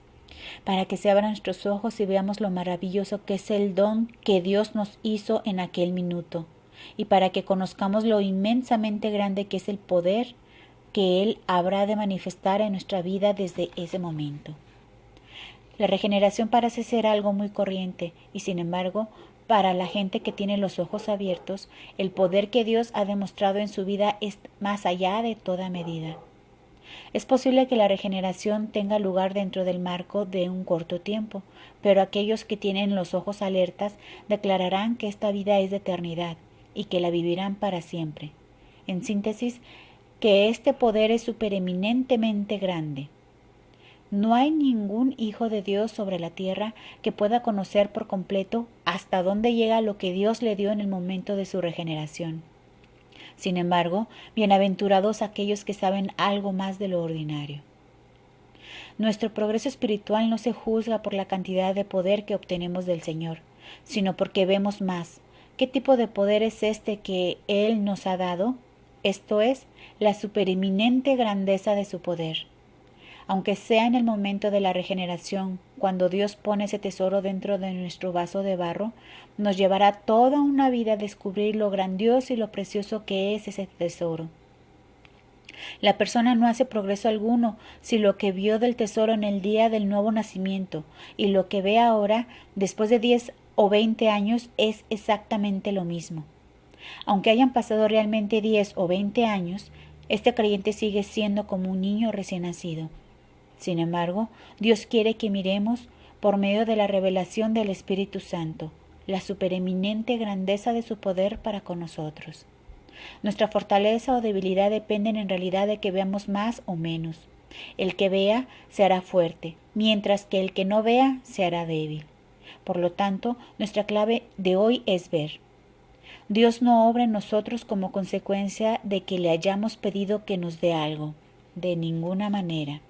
para que se abran nuestros ojos y veamos lo maravilloso que es el don que Dios nos hizo en aquel minuto, y para que conozcamos lo inmensamente grande que es el poder que Él habrá de manifestar en nuestra vida desde ese momento. La regeneración parece ser algo muy corriente, y sin embargo, para la gente que tiene los ojos abiertos, el poder que Dios ha demostrado en su vida es más allá de toda medida. Es posible que la regeneración tenga lugar dentro del marco de un corto tiempo, pero aquellos que tienen los ojos alertas declararán que esta vida es de eternidad y que la vivirán para siempre. En síntesis, que este poder es supereminentemente grande. No hay ningún hijo de Dios sobre la tierra que pueda conocer por completo hasta dónde llega lo que Dios le dio en el momento de su regeneración. Sin embargo, bienaventurados aquellos que saben algo más de lo ordinario. Nuestro progreso espiritual no se juzga por la cantidad de poder que obtenemos del Señor, sino porque vemos más. ¿Qué tipo de poder es este que Él nos ha dado? Esto es, la supereminente grandeza de su poder. Aunque sea en el momento de la regeneración, cuando Dios pone ese tesoro dentro de nuestro vaso de barro, nos llevará toda una vida a descubrir lo grandioso y lo precioso que es ese tesoro. La persona no hace progreso alguno si lo que vio del tesoro en el día del nuevo nacimiento y lo que ve ahora, después de 10 o 20 años, es exactamente lo mismo. Aunque hayan pasado realmente 10 o 20 años, este creyente sigue siendo como un niño recién nacido. Sin embargo, Dios quiere que miremos, por medio de la revelación del Espíritu Santo, la supereminente grandeza de su poder para con nosotros. Nuestra fortaleza o debilidad dependen en realidad de que veamos más o menos. El que vea se hará fuerte, mientras que el que no vea se hará débil. Por lo tanto, nuestra clave de hoy es ver. Dios no obra en nosotros como consecuencia de que le hayamos pedido que nos dé algo, de ninguna manera.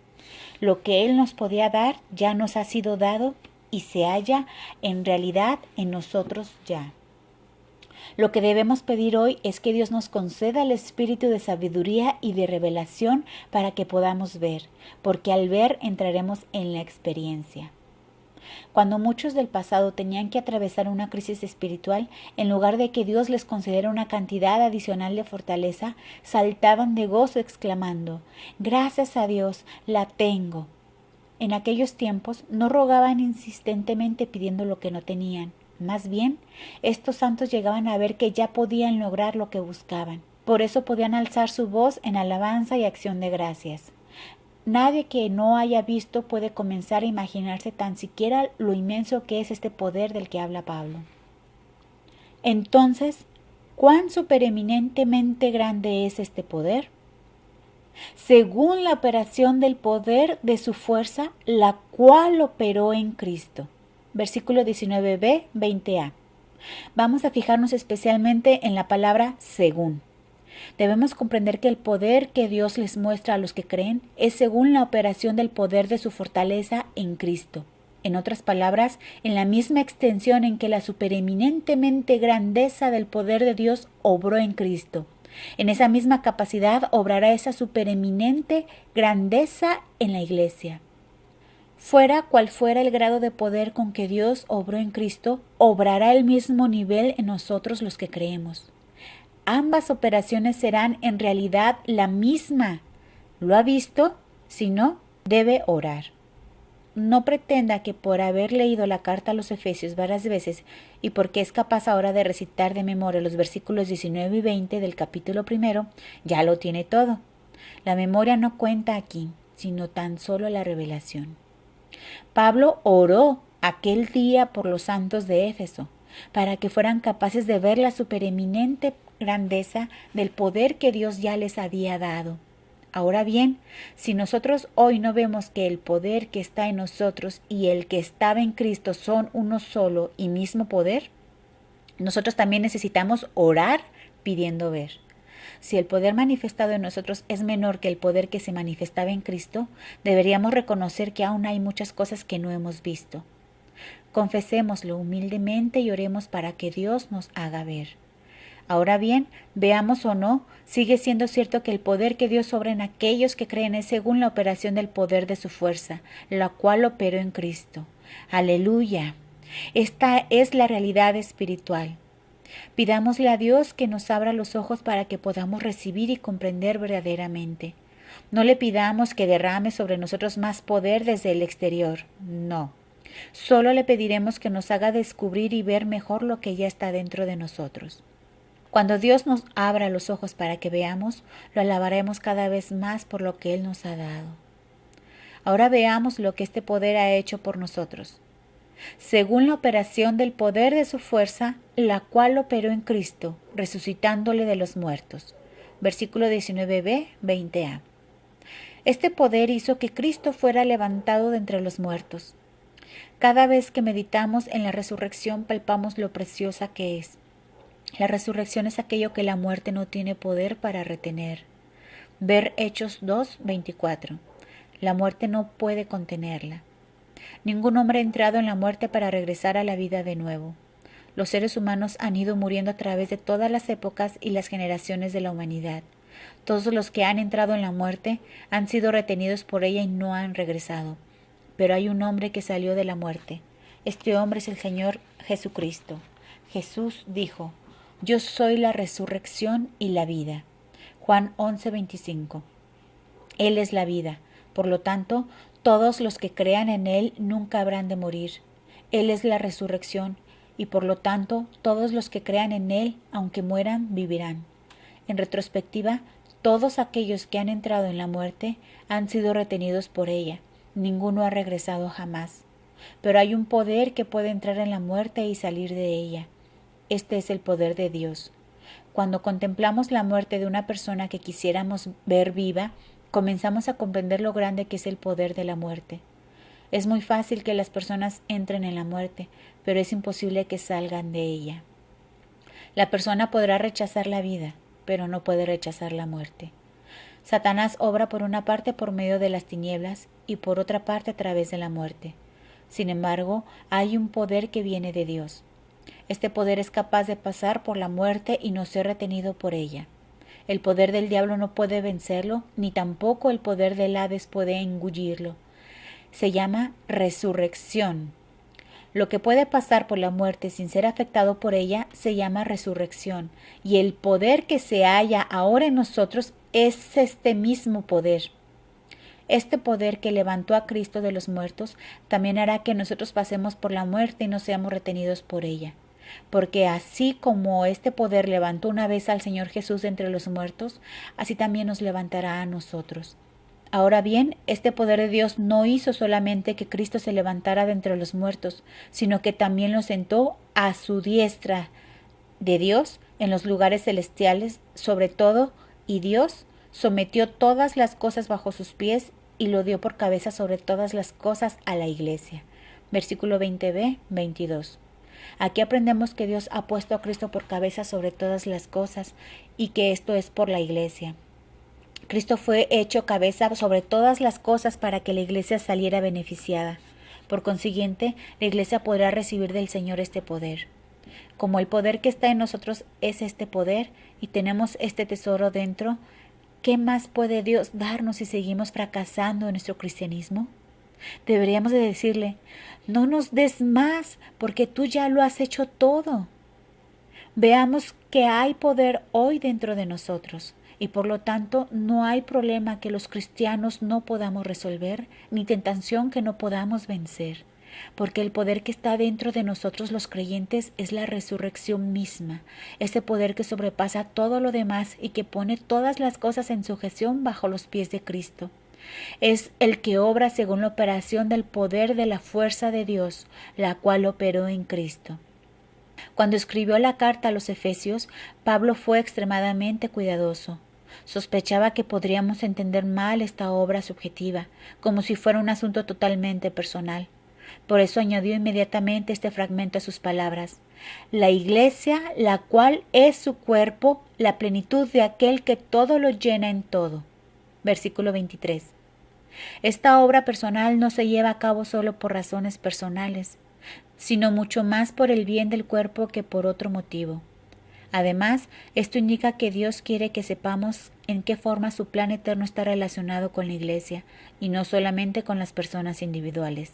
Lo que Él nos podía dar ya nos ha sido dado y se halla en realidad en nosotros ya. Lo que debemos pedir hoy es que Dios nos conceda el espíritu de sabiduría y de revelación para que podamos ver, porque al ver entraremos en la experiencia. Cuando muchos del pasado tenían que atravesar una crisis espiritual, en lugar de que Dios les concediera una cantidad adicional de fortaleza, saltaban de gozo exclamando: «Gracias a Dios, la tengo». En aquellos tiempos no rogaban insistentemente pidiendo lo que no tenían. Más bien, estos santos llegaban a ver que ya podían lograr lo que buscaban. Por eso podían alzar su voz en alabanza y acción de gracias. Nadie que no haya visto puede comenzar a imaginarse tan siquiera lo inmenso que es este poder del que habla Pablo. Entonces, ¿cuán supereminentemente grande es este poder? Según la operación del poder de su fuerza, la cual operó en Cristo. Versículo 19b, 20a. Vamos a fijarnos especialmente en la palabra según. Debemos comprender que el poder que Dios les muestra a los que creen es según la operación del poder de su fortaleza en Cristo. En otras palabras, en la misma extensión en que la supereminentemente grandeza del poder de Dios obró en Cristo. En esa misma capacidad obrará esa supereminente grandeza en la Iglesia. Fuera cual fuera el grado de poder con que Dios obró en Cristo, obrará el mismo nivel en nosotros los que creemos. Ambas operaciones serán en realidad la misma. ¿Lo ha visto? Si no, debe orar. No pretenda que por haber leído la carta a los Efesios varias veces y porque es capaz ahora de recitar de memoria los versículos 19 y 20 del capítulo 1, ya lo tiene todo. La memoria no cuenta aquí, sino tan solo la revelación. Pablo oró aquel día por los santos de Éfeso, para que fueran capaces de ver la supereminente grandeza del poder que Dios ya les había dado. Ahora bien, si nosotros hoy no vemos que el poder que está en nosotros y el que estaba en Cristo son uno solo y mismo poder, nosotros también necesitamos orar pidiendo ver. Si el poder manifestado en nosotros es menor que el poder que se manifestaba en Cristo, deberíamos reconocer que aún hay muchas cosas que no hemos visto. Confesémoslo humildemente y oremos para que Dios nos haga ver. Ahora bien, veamos o no, sigue siendo cierto que el poder que Dios obra en aquellos que creen es según la operación del poder de su fuerza, la cual operó en Cristo. ¡Aleluya! Esta es la realidad espiritual. Pidámosle a Dios que nos abra los ojos para que podamos recibir y comprender verdaderamente. No le pidamos que derrame sobre nosotros más poder desde el exterior, no. Solo le pediremos que nos haga descubrir y ver mejor lo que ya está dentro de nosotros. Cuando Dios nos abra los ojos para que veamos, lo alabaremos cada vez más por lo que Él nos ha dado. Ahora veamos lo que este poder ha hecho por nosotros. Según la operación del poder de su fuerza, la cual operó en Cristo, resucitándole de los muertos. versículo 19b, 20a. Este poder hizo que Cristo fuera levantado de entre los muertos. Cada vez que meditamos en la resurrección palpamos lo preciosa que es. La resurrección es aquello que la muerte no tiene poder para retener. Ver Hechos 2:24. La muerte no puede contenerla. Ningún hombre ha entrado en la muerte para regresar a la vida de nuevo. Los seres humanos han ido muriendo a través de todas las épocas y las generaciones de la humanidad. Todos los que han entrado en la muerte han sido retenidos por ella y no han regresado. Pero hay un hombre que salió de la muerte. Este hombre es el Señor Jesucristo. Jesús dijo: Yo soy la resurrección y la vida. Juan 11:25. Él es la vida. Por lo tanto, todos los que crean en Él nunca habrán de morir. Él es la resurrección y por lo tanto, todos los que crean en Él, aunque mueran, vivirán. En retrospectiva, todos aquellos que han entrado en la muerte han sido retenidos por ella. Ninguno ha regresado jamás. Pero hay un poder que puede entrar en la muerte y salir de ella. Este es el poder de Dios. Cuando contemplamos la muerte de una persona que quisiéramos ver viva, comenzamos a comprender lo grande que es el poder de la muerte. Es muy fácil que las personas entren en la muerte, pero es imposible que salgan de ella. La persona podrá rechazar la vida, pero no puede rechazar la muerte. Satanás obra por una parte por medio de las tinieblas y por otra parte a través de la muerte. Sin embargo, hay un poder que viene de Dios. Este poder es capaz de pasar por la muerte y no ser retenido por ella. El poder del diablo no puede vencerlo, ni tampoco el poder del Hades puede engullirlo. Se llama resurrección. Lo que puede pasar por la muerte sin ser afectado por ella se llama resurrección, y el poder que se halla ahora en nosotros es este mismo poder. Este poder que levantó a Cristo de los muertos también hará que nosotros pasemos por la muerte y no seamos retenidos por ella. Porque así como este poder levantó una vez al Señor Jesús de entre los muertos, así también nos levantará a nosotros. Ahora bien, este poder de Dios no hizo solamente que Cristo se levantara de entre los muertos, sino que también lo sentó a su diestra de Dios en los lugares celestiales, sobre todo, y Dios sometió todas las cosas bajo sus pies y lo dio por cabeza sobre todas las cosas a la Iglesia. Versículo 20b, 22. Aquí aprendemos que Dios ha puesto a Cristo por cabeza sobre todas las cosas y que esto es por la Iglesia. Cristo fue hecho cabeza sobre todas las cosas para que la Iglesia saliera beneficiada. Por consiguiente, la Iglesia podrá recibir del Señor este poder. Como el poder que está en nosotros es este poder y tenemos este tesoro dentro, ¿qué más puede Dios darnos si seguimos fracasando en nuestro cristianismo? Deberíamos de decirle: no nos des más, porque tú ya lo has hecho todo. Veamos que hay poder hoy dentro de nosotros. Y por lo tanto no hay problema que los cristianos no podamos resolver, ni tentación que no podamos vencer, porque el poder que está dentro de nosotros los creyentes es la resurrección misma, ese poder que sobrepasa todo lo demás y que pone todas las cosas en sujeción bajo los pies de Cristo. Es el que obra según la operación del poder de la fuerza de Dios, la cual operó en Cristo. Cuando escribió la carta a los Efesios, Pablo fue extremadamente cuidadoso. Sospechaba que podríamos entender mal esta obra subjetiva, como si fuera un asunto totalmente personal. Por eso añadió inmediatamente este fragmento a sus palabras: la Iglesia, la cual es su cuerpo, la plenitud de aquel que todo lo llena en todo. Versículo 23. Esta obra personal no se lleva a cabo solo por razones personales, sino mucho más por el bien del cuerpo que por otro motivo. Además, esto indica que Dios quiere que sepamos en qué forma su plan eterno está relacionado con la Iglesia, y no solamente con las personas individuales.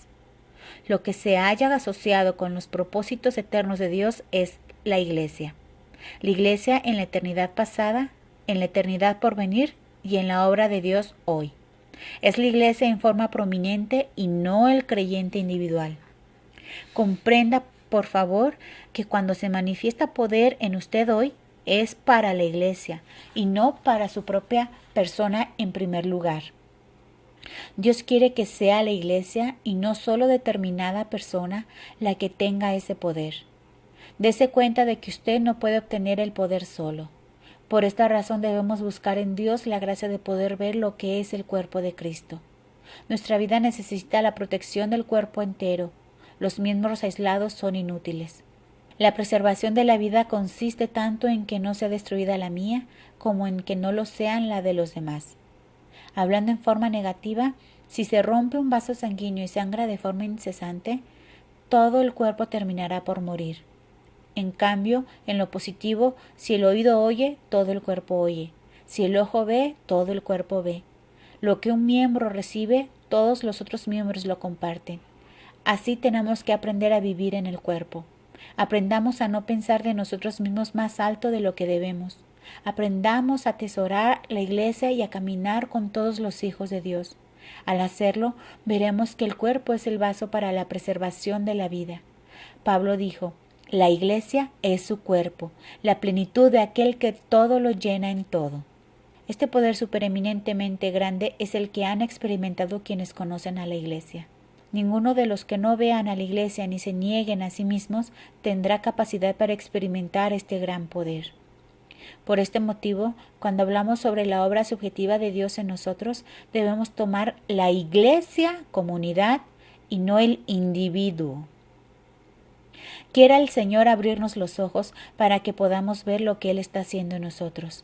Lo que se haya asociado con los propósitos eternos de Dios es la Iglesia. La Iglesia en la eternidad pasada, en la eternidad por venir y en la obra de Dios hoy. Es la Iglesia en forma prominente y no el creyente individual. Comprenda, por favor, que cuando se manifiesta poder en usted hoy, es para la Iglesia y no para su propia persona en primer lugar. Dios quiere que sea la Iglesia y no solo determinada persona la que tenga ese poder. Dese cuenta de que usted no puede obtener el poder solo. Por esta razón debemos buscar en Dios la gracia de poder ver lo que es el cuerpo de Cristo. Nuestra vida necesita la protección del cuerpo entero. Los miembros aislados son inútiles. La preservación de la vida consiste tanto en que no sea destruida la mía como en que no lo sean la de los demás. Hablando en forma negativa, si se rompe un vaso sanguíneo y sangra de forma incesante, todo el cuerpo terminará por morir. En cambio, en lo positivo, si el oído oye, todo el cuerpo oye. Si el ojo ve, todo el cuerpo ve. Lo que un miembro recibe, todos los otros miembros lo comparten. Así tenemos que aprender a vivir en el cuerpo. Aprendamos a no pensar de nosotros mismos más alto de lo que debemos. Aprendamos a atesorar la iglesia y a caminar con todos los hijos de Dios. Al hacerlo, veremos que el cuerpo es el vaso para la preservación de la vida. Pablo dijo: la iglesia es su cuerpo, la plenitud de aquel que todo lo llena en todo. Este poder supereminentemente grande es el que han experimentado quienes conocen a la iglesia. Ninguno de los que no vean a la iglesia ni se nieguen a sí mismos tendrá capacidad para experimentar este gran poder. Por este motivo, cuando hablamos sobre la obra subjetiva de Dios en nosotros, debemos tomar la iglesia como unidad y no el individuo. Quiera el Señor abrirnos los ojos para que podamos ver lo que Él está haciendo en nosotros.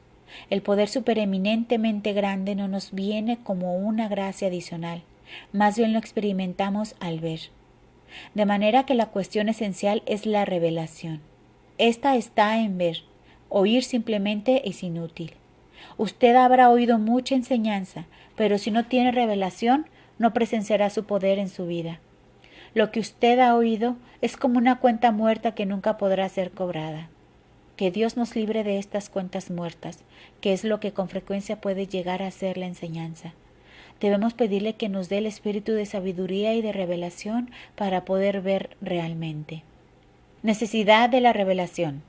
El poder supereminentemente grande no nos viene como una gracia adicional, más bien lo experimentamos al ver. De manera que la cuestión esencial es la revelación. Esta está en ver. Oír simplemente es inútil. Usted habrá oído mucha enseñanza, pero si no tiene revelación, no presenciará su poder en su vida. Lo que usted ha oído es como una cuenta muerta que nunca podrá ser cobrada. Que Dios nos libre de estas cuentas muertas, que es lo que con frecuencia puede llegar a ser la enseñanza. Debemos pedirle que nos dé el espíritu de sabiduría y de revelación para poder ver realmente. Necesidad de la revelación.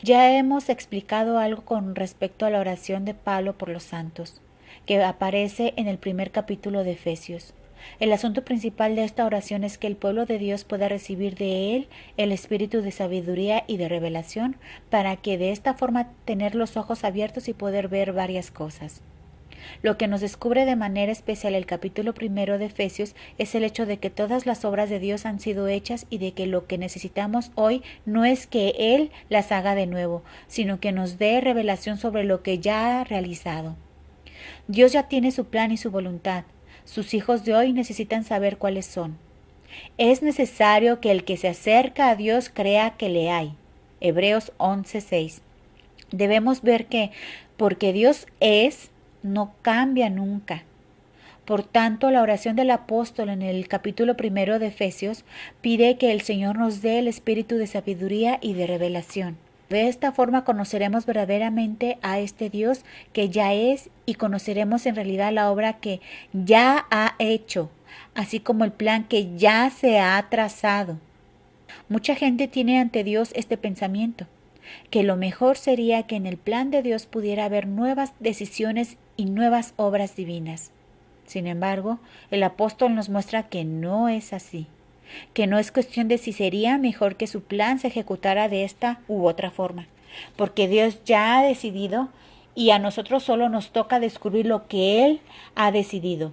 Ya hemos explicado algo con respecto a la oración de Pablo por los santos, que aparece en el primer capítulo de Efesios. El asunto principal de esta oración es que el pueblo de Dios pueda recibir de Él el espíritu de sabiduría y de revelación, para que de esta forma tener los ojos abiertos y poder ver varias cosas. Lo que nos descubre de manera especial el capítulo 1 de Efesios es el hecho de que todas las obras de Dios han sido hechas y de que lo que necesitamos hoy no es que Él las haga de nuevo, sino que nos dé revelación sobre lo que ya ha realizado. Dios ya tiene su plan y su voluntad. Sus hijos de hoy necesitan saber cuáles son. Es necesario que el que se acerca a Dios crea que le hay. Hebreos 11:6. Debemos ver que, porque Dios es, no cambia nunca. Por tanto, la oración del apóstol en el capítulo 1 de Efesios pide que el Señor nos dé el espíritu de sabiduría y de revelación. De esta forma conoceremos verdaderamente a este Dios que ya es y conoceremos en realidad la obra que ya ha hecho, así como el plan que ya se ha trazado. Mucha gente tiene ante Dios este pensamiento, que lo mejor sería que en el plan de Dios pudiera haber nuevas decisiones y nuevas obras divinas. Sin embargo, el apóstol nos muestra que no es así, que no es cuestión de si sería mejor que su plan se ejecutara de esta u otra forma, porque Dios ya ha decidido y a nosotros solo nos toca descubrir lo que Él ha decidido.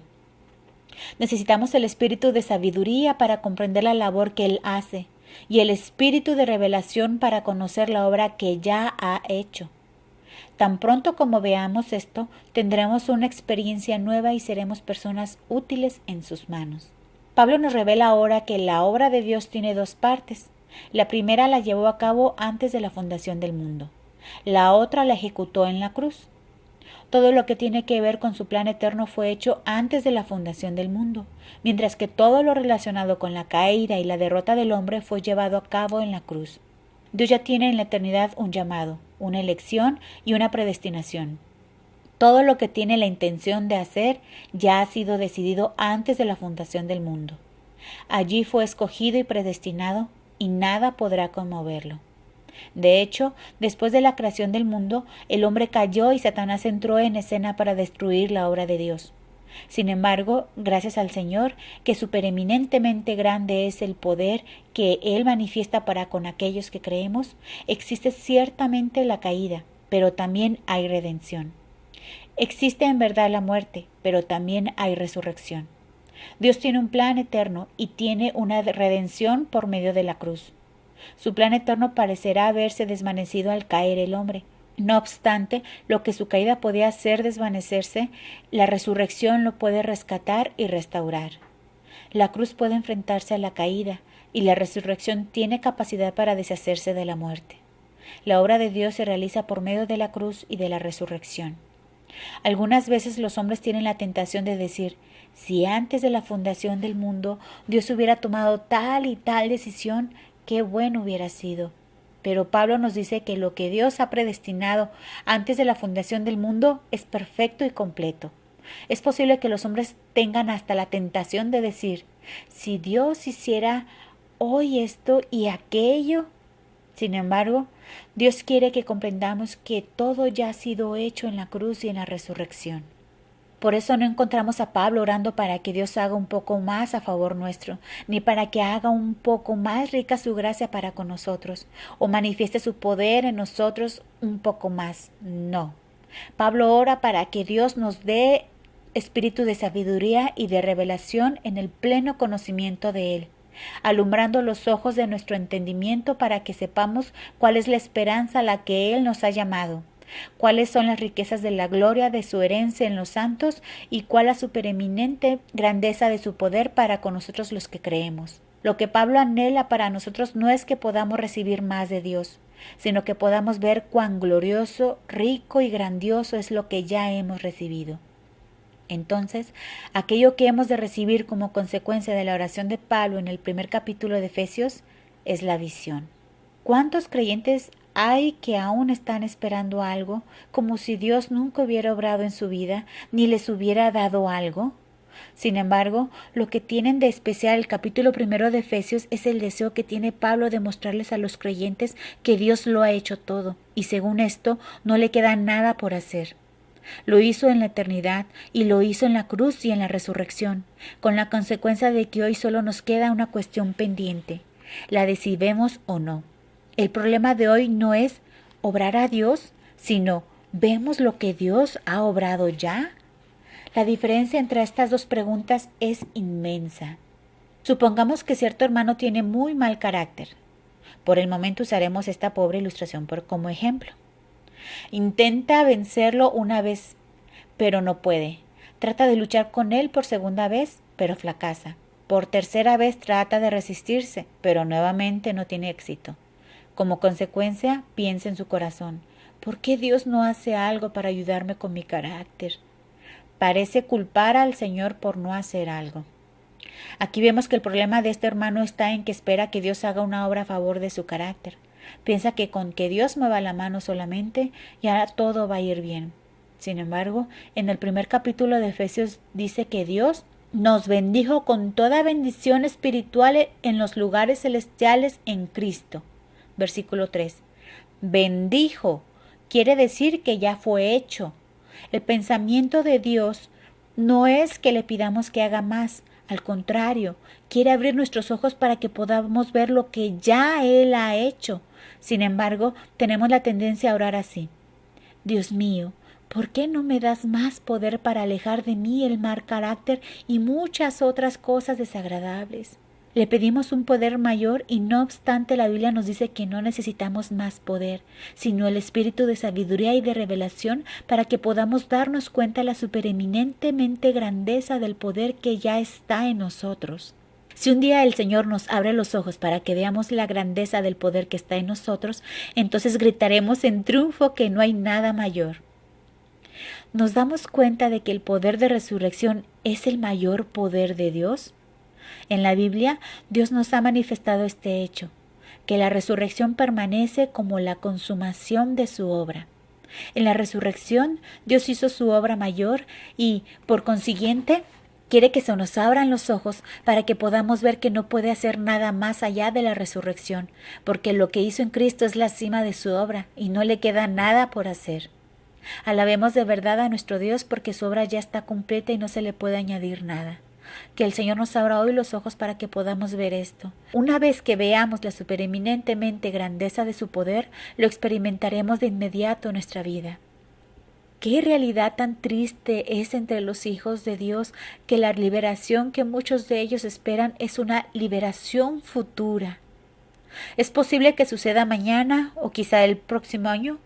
Necesitamos el espíritu de sabiduría para comprender la labor que Él hace y el espíritu de revelación para conocer la obra que ya ha hecho. Tan pronto como veamos esto, tendremos una experiencia nueva y seremos personas útiles en sus manos. Pablo nos revela ahora que la obra de Dios tiene dos partes. La primera la llevó a cabo antes de la fundación del mundo. La otra la ejecutó en la cruz. Todo lo que tiene que ver con su plan eterno fue hecho antes de la fundación del mundo, mientras que todo lo relacionado con la caída y la derrota del hombre fue llevado a cabo en la cruz. Dios ya tiene en la eternidad un llamado, una elección y una predestinación. Todo lo que tiene la intención de hacer ya ha sido decidido antes de la fundación del mundo. Allí fue escogido y predestinado, y nada podrá conmoverlo. De hecho, después de la creación del mundo, el hombre cayó y Satanás entró en escena para destruir la obra de Dios. Sin embargo, gracias al Señor, que supereminentemente grande es el poder que Él manifiesta para con aquellos que creemos, existe ciertamente la caída, pero también hay redención. Existe en verdad la muerte, pero también hay resurrección. Dios tiene un plan eterno y tiene una redención por medio de la cruz. Su plan eterno parecerá haberse desvanecido al caer el hombre. No obstante, lo que su caída podía hacer desvanecerse, la resurrección lo puede rescatar y restaurar. La cruz puede enfrentarse a la caída, y la resurrección tiene capacidad para deshacerse de la muerte. La obra de Dios se realiza por medio de la cruz y de la resurrección. Algunas veces los hombres tienen la tentación de decir, si antes de la fundación del mundo Dios hubiera tomado tal y tal decisión, qué bueno hubiera sido. Pero Pablo nos dice que lo que Dios ha predestinado antes de la fundación del mundo es perfecto y completo. Es posible que los hombres tengan hasta la tentación de decir, si Dios hiciera hoy esto y aquello. Sin embargo, Dios quiere que comprendamos que todo ya ha sido hecho en la cruz y en la resurrección. Por eso no encontramos a Pablo orando para que Dios haga un poco más a favor nuestro, ni para que haga un poco más rica su gracia para con nosotros, o manifieste su poder en nosotros un poco más. No. Pablo ora para que Dios nos dé espíritu de sabiduría y de revelación en el pleno conocimiento de Él, alumbrando los ojos de nuestro entendimiento para que sepamos cuál es la esperanza a la que Él nos ha llamado, cuáles son las riquezas de la gloria de su herencia en los santos y cuál la supereminente grandeza de su poder para con nosotros los que creemos. Lo que Pablo anhela para nosotros no es que podamos recibir más de Dios, sino que podamos ver cuán glorioso, rico y grandioso es lo que ya hemos recibido. Entonces, aquello que hemos de recibir como consecuencia de la oración de Pablo en el primer capítulo de Efesios es la visión. ¿Cuántos creyentes hay que aún están esperando algo, como si Dios nunca hubiera obrado en su vida, ni les hubiera dado algo? Sin embargo, lo que tienen de especial el capítulo primero de Efesios es el deseo que tiene Pablo de mostrarles a los creyentes que Dios lo ha hecho todo, y según esto, no le queda nada por hacer. Lo hizo en la eternidad y lo hizo en la cruz y en la resurrección, con la consecuencia de que hoy solo nos queda una cuestión pendiente, la de si vemos o no. El problema de hoy no es obrar a Dios, sino ¿vemos lo que Dios ha obrado ya? La diferencia entre estas dos preguntas es inmensa. Supongamos que cierto hermano tiene muy mal carácter. Por el momento usaremos esta pobre ilustración como ejemplo. Intenta vencerlo una vez, pero no puede. Trata de luchar con él por segunda vez, pero fracasa. Por tercera vez trata de resistirse, pero nuevamente no tiene éxito. Como consecuencia, piensa en su corazón, ¿por qué Dios no hace algo para ayudarme con mi carácter? Parece culpar al Señor por no hacer algo. Aquí vemos que el problema de este hermano está en que espera que Dios haga una obra a favor de su carácter. Piensa que con que Dios mueva la mano solamente, ya todo va a ir bien. Sin embargo, en el primer capítulo de Efesios dice que Dios nos bendijo con toda bendición espiritual en los lugares celestiales en Cristo. Versículo 3. Bendijo quiere decir que ya fue hecho. El pensamiento de Dios no es que le pidamos que haga más, al contrario, quiere abrir nuestros ojos para que podamos ver lo que ya Él ha hecho. Sin embargo, tenemos la tendencia a orar así. Dios mío, ¿por qué no me das más poder para alejar de mí el mal carácter y muchas otras cosas desagradables? Le pedimos un poder mayor y no obstante la Biblia nos dice que no necesitamos más poder, sino el espíritu de sabiduría y de revelación para que podamos darnos cuenta de la supereminentemente grandeza del poder que ya está en nosotros. Si un día el Señor nos abre los ojos para que veamos la grandeza del poder que está en nosotros, entonces gritaremos en triunfo que no hay nada mayor. ¿Nos damos cuenta de que el poder de resurrección es el mayor poder de Dios? En la Biblia, Dios nos ha manifestado este hecho, que la resurrección permanece como la consumación de su obra. En la resurrección, Dios hizo su obra mayor y, por consiguiente, quiere que se nos abran los ojos para que podamos ver que no puede hacer nada más allá de la resurrección, porque lo que hizo en Cristo es la cima de su obra y no le queda nada por hacer. Alabemos de verdad a nuestro Dios porque su obra ya está completa y no se le puede añadir nada. que el Señor nos abra hoy los ojos para que podamos ver esto. Una vez que veamos la supereminentemente grandeza de su poder, lo experimentaremos de inmediato en nuestra vida. Qué realidad tan triste es entre los hijos de Dios que la liberación que muchos de ellos esperan es una liberación futura. Es posible que suceda mañana o quizá el próximo año.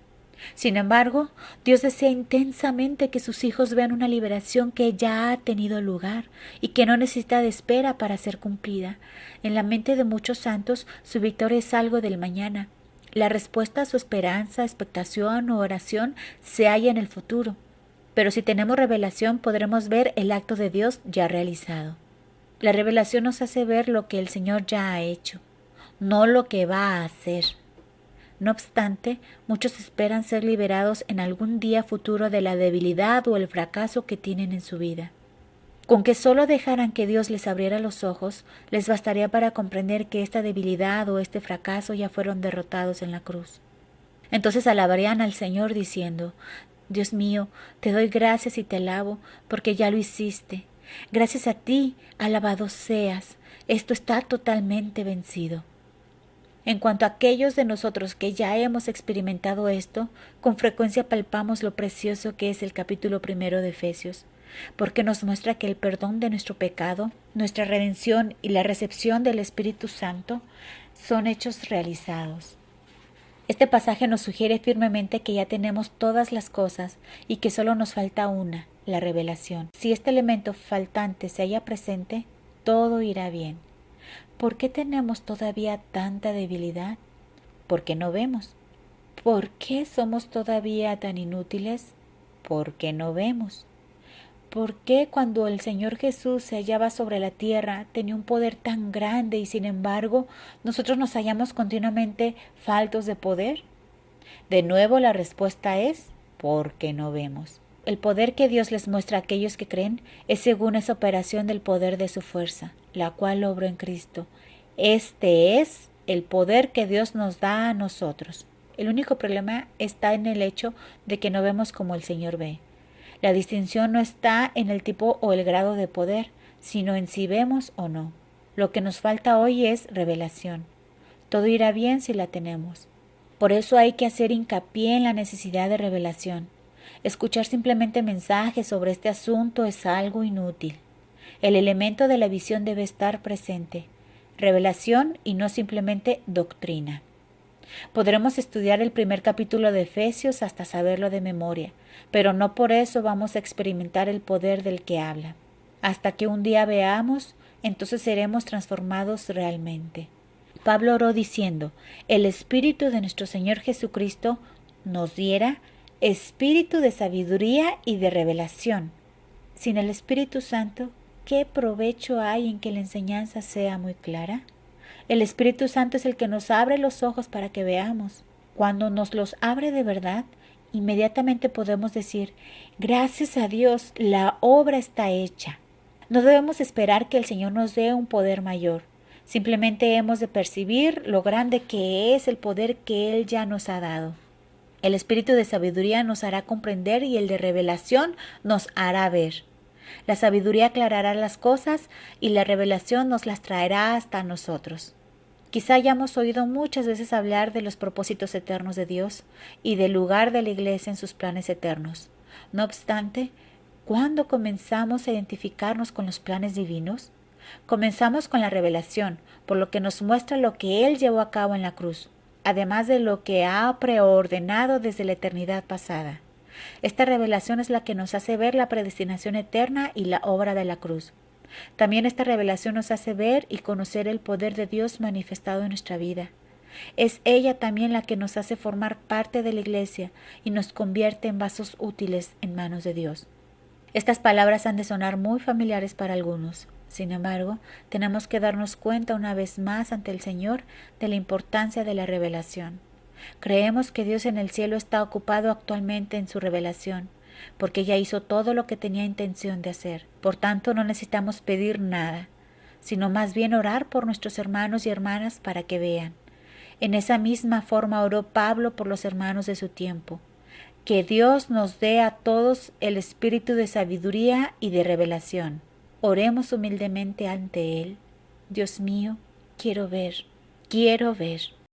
Sin embargo, Dios desea intensamente que sus hijos vean una liberación que ya ha tenido lugar y que no necesita de espera para ser cumplida. En la mente de muchos santos, su victoria es algo del mañana. La respuesta a su esperanza, expectación o oración se halla en el futuro. Pero si tenemos revelación, podremos ver el acto de Dios ya realizado. La revelación nos hace ver lo que el Señor ya ha hecho, no lo que va a hacer. No obstante, muchos esperan ser liberados en algún día futuro de la debilidad o el fracaso que tienen en su vida. Con que solo dejaran que Dios les abriera los ojos, les bastaría para comprender que esta debilidad o este fracaso ya fueron derrotados en la cruz. Entonces alabarían al Señor diciendo: Dios mío, te doy gracias y te alabo, porque ya lo hiciste. Gracias a ti, alabado seas, esto está totalmente vencido. En cuanto a aquellos de nosotros que ya hemos experimentado esto, con frecuencia palpamos lo precioso que es el capítulo 1 de Efesios, porque nos muestra que el perdón de nuestro pecado, nuestra redención y la recepción del Espíritu Santo son hechos realizados. Este pasaje nos sugiere firmemente que ya tenemos todas las cosas y que solo nos falta una, la revelación. Si este elemento faltante se halla presente, todo irá bien. ¿Por qué tenemos todavía tanta debilidad? Porque no vemos. ¿Por qué somos todavía tan inútiles? Porque no vemos. ¿Por qué cuando el Señor Jesús se hallaba sobre la tierra tenía un poder tan grande y sin embargo nosotros nos hallamos continuamente faltos de poder? De nuevo la respuesta es porque no vemos. El poder que Dios les muestra a aquellos que creen es según esa operación del poder de su fuerza, la cual obró en Cristo. Este es el poder que Dios nos da a nosotros. El único problema está en el hecho de que no vemos como el Señor ve. La distinción no está en el tipo o el grado de poder, sino en si vemos o no. Lo que nos falta hoy es revelación. Todo irá bien si la tenemos. Por eso hay que hacer hincapié en la necesidad de revelación. Escuchar simplemente mensajes sobre este asunto es algo inútil. El elemento de la visión debe estar presente. Revelación y no simplemente doctrina. Podremos estudiar el primer capítulo de Efesios hasta saberlo de memoria, pero no por eso vamos a experimentar el poder del que habla. Hasta que un día veamos, entonces seremos transformados realmente. Pablo oró diciendo: el Espíritu de nuestro Señor Jesucristo nos diera espíritu de sabiduría y de revelación. Sin el Espíritu Santo, ¿qué provecho hay en que la enseñanza sea muy clara? El Espíritu Santo es el que nos abre los ojos para que veamos. Cuando nos los abre de verdad, inmediatamente podemos decir: gracias a Dios, la obra está hecha. No debemos esperar que el Señor nos dé un poder mayor. Simplemente hemos de percibir lo grande que es el poder que Él ya nos ha dado. El espíritu de sabiduría nos hará comprender y el de revelación nos hará ver. La sabiduría aclarará las cosas y la revelación nos las traerá hasta nosotros. Quizá hayamos oído muchas veces hablar de los propósitos eternos de Dios y del lugar de la Iglesia en sus planes eternos. No obstante, ¿cuándo comenzamos a identificarnos con los planes divinos? Comenzamos con la revelación, por lo que nos muestra lo que Él llevó a cabo en la cruz, además de lo que ha preordenado desde la eternidad pasada. Esta revelación es la que nos hace ver la predestinación eterna y la obra de la cruz. También esta revelación nos hace ver y conocer el poder de Dios manifestado en nuestra vida. Es ella también la que nos hace formar parte de la Iglesia y nos convierte en vasos útiles en manos de Dios. Estas palabras han de sonar muy familiares para algunos. Sin embargo, tenemos que darnos cuenta una vez más ante el Señor de la importancia de la revelación. Creemos que Dios en el cielo está ocupado actualmente en su revelación, porque ya hizo todo lo que tenía intención de hacer. Por tanto, no necesitamos pedir nada, sino más bien orar por nuestros hermanos y hermanas para que vean. En esa misma forma oró Pablo por los hermanos de su tiempo. Que Dios nos dé a todos el espíritu de sabiduría y de revelación. Oremos humildemente ante Él. Dios mío, quiero ver, quiero ver.